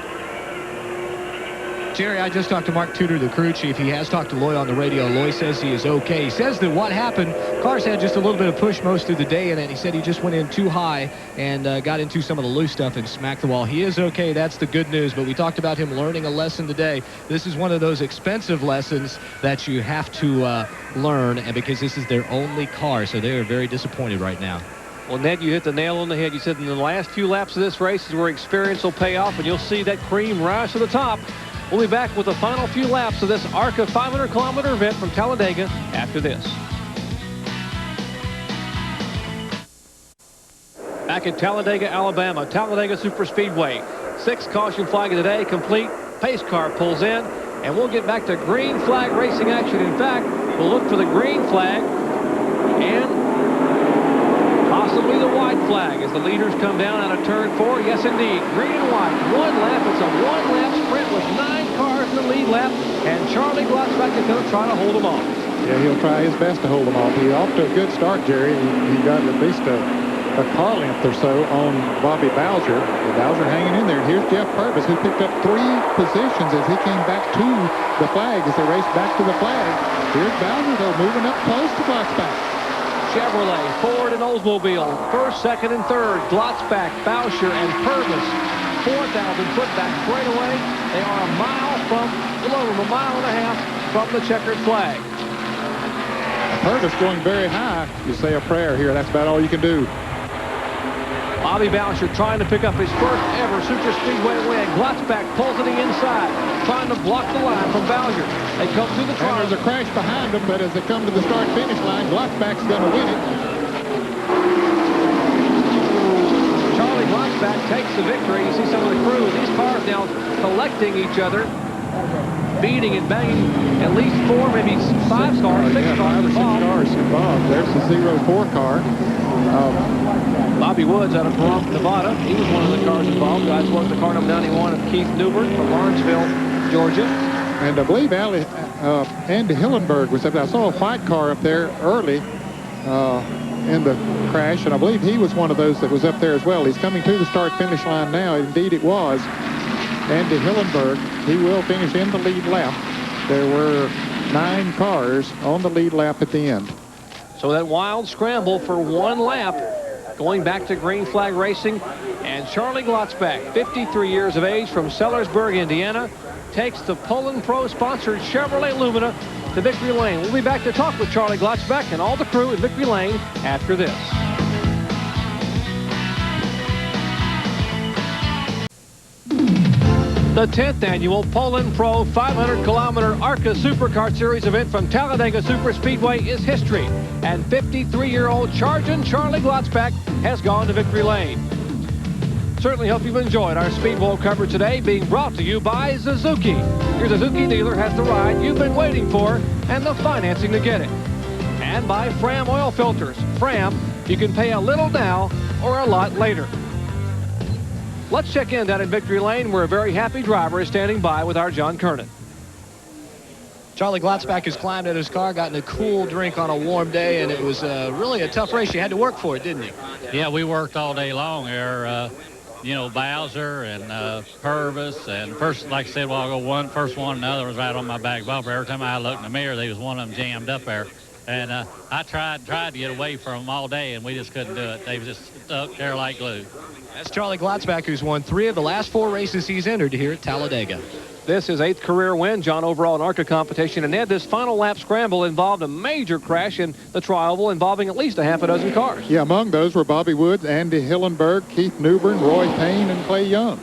Jerry, I just talked to Mark Tudor, the crew chief. He has talked to Loy on the radio. Loy says he is okay. He says that what happened, cars had just a little bit of push most of the day, and he said he just went in too high and got into some of the loose stuff and smacked the wall. He is okay. That's the good news. But we talked about him learning a lesson today. This is one of those expensive lessons that you have to learn, and because this is their only car, so they are very disappointed right now. Well, Ned, you hit the nail on the head. You said in the last few laps of this race is where experience will pay off, and you'll see that cream rise to the top. We'll be back with the final few laps of this ARCA 500-kilometer event from Talladega after this. Back at Talladega, Alabama, Talladega Superspeedway. 6 caution flag of the day complete. Pace car pulls in, and we'll get back to green flag racing action. In fact, we'll look for the green flag and possibly the white flag as the leaders come down out of turn 4. Yes, indeed. Green and white. 1 lap. It's a 1-lap sprint with 9 cars in the lead lap. And Charlie Glotzback is going to try to hold them off. Yeah, he'll try his best to hold them off. He's off to a good start, Jerry. He got at least a car length or so on Bobby Bowser. Bowser hanging in there. Here's Jeff Purvis, who picked up 3 positions as he came back to the flag as they raced back to the flag. Here's Bowser, though, moving up close to Glotzback. Chevrolet, Ford, and Oldsmobile. 1st, 2nd, and 3rd. Glotzback, Bowsher, and Purvis. 4,000-foot back straightaway. They are a little over a mile and a half from the checkered flag. Purvis going very high. You say a prayer here. That's about all you can do. Bobby Bowsher trying to pick up his first ever Superspeedway win. Glotzback pulls to the inside, trying to block the line from Bowsher. They come through the trial. There's a crash behind them, but as they come to the start-finish line, Glotzback's going to win it. Charlie Glotzback takes the victory. You see some of the crew. These cars now collecting each other, beating and banging at least 4, maybe 5 cars, 6 cars involved. There's the 04 car. Bobby Woods out of Pahrump, Nevada. He was one of the cars involved. Guys worked the car number 91 of Keith Newbert from Lawrenceville, Georgia. And I believe Andy Hillenberg was up there. I saw a white car up there early in the crash, and I believe he was one of those that was up there as well. He's coming to the start-finish line now. Indeed, it was Andy Hillenberg. He will finish in the lead lap. There were 9 cars on the lead lap at the end. So that wild scramble for one lap, going back to green flag racing. And Charlie Glotzbach, 53 years of age, from Sellersburg, Indiana, takes the Poulon Pro sponsored Chevrolet Lumina to victory lane. We'll be back to talk with Charlie Glotzbach and all the crew at victory lane after this. The 10th annual Poulon Pro 500-kilometer ARCA SuperCar Series event from Talladega Superspeedway is history, and 53-year-old Chargin' Charlie Glotzbach has gone to victory lane. Certainly hope you've enjoyed our Speedbowl coverage today, being brought to you by Suzuki. Your Suzuki dealer has the ride you've been waiting for and the financing to get it. And by Fram Oil Filters. Fram, you can pay a little now or a lot later. Let's check in down in victory lane, where a very happy driver is standing by with our John Kernan. Charlie Glotzbach has climbed in his car, gotten a cool drink on a warm day, and it was really a tough race. You had to work for it, didn't you? Yeah, we worked all day long there. You know, Bowser and Purvis, and first, like I said, well, I'll go first one, another was right on my back bumper. Every time I looked in the mirror, there was one of them jammed up there. And I tried to get away from them all day, and we just couldn't do it. They were just stuck there like glue. That's Charlie Glotzbach, who's won 3 of the last 4 races he's entered here at Talladega. This is 8th career win, John, overall in ARCA competition. And Ed, this final lap scramble involved a major crash in the tri-oval involving at least a half a dozen cars. Yeah, among those were Bobby Woods, Andy Hillenberg, Keith Newbern, Roy Payne, and Clay Young.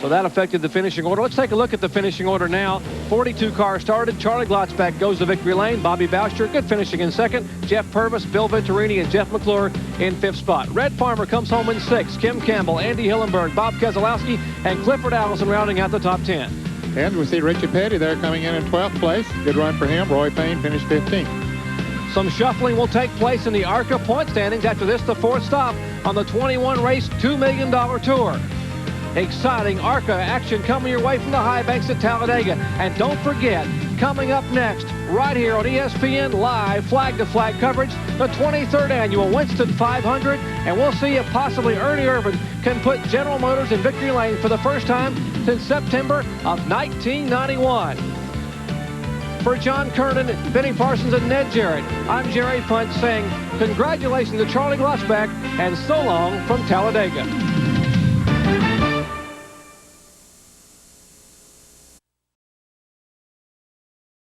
So that affected the finishing order. Let's take a look at the finishing order now. 42 cars started. Charlie Glotzbach goes to victory lane. Bobby Boucher, good finishing in 2nd. Jeff Purvis, Bill Venturini, and Jeff McClure in 5th spot. Red Farmer comes home in 6th. Kim Campbell, Andy Hillenberg, Bob Keselowski, and Clifford Allison rounding out the top 10. And we see Richie Petty there coming in 12th place. Good run for him. Roy Payne finished 15th. Some shuffling will take place in the ARCA point standings after this, the 4th stop on the 21-race $2 million tour. Exciting ARCA action coming your way from the high banks at Talladega. And don't forget, coming up next, right here on ESPN Live, flag-to-flag coverage, the 23rd annual Winston 500. And we'll see if possibly Ernie Irvan can put General Motors in victory lane for the first time since September of 1991. For John Kernan, Benny Parsons, and Ned Jarrett, I'm Jerry Punt saying congratulations to Charlie Glotzbach and so long from Talladega.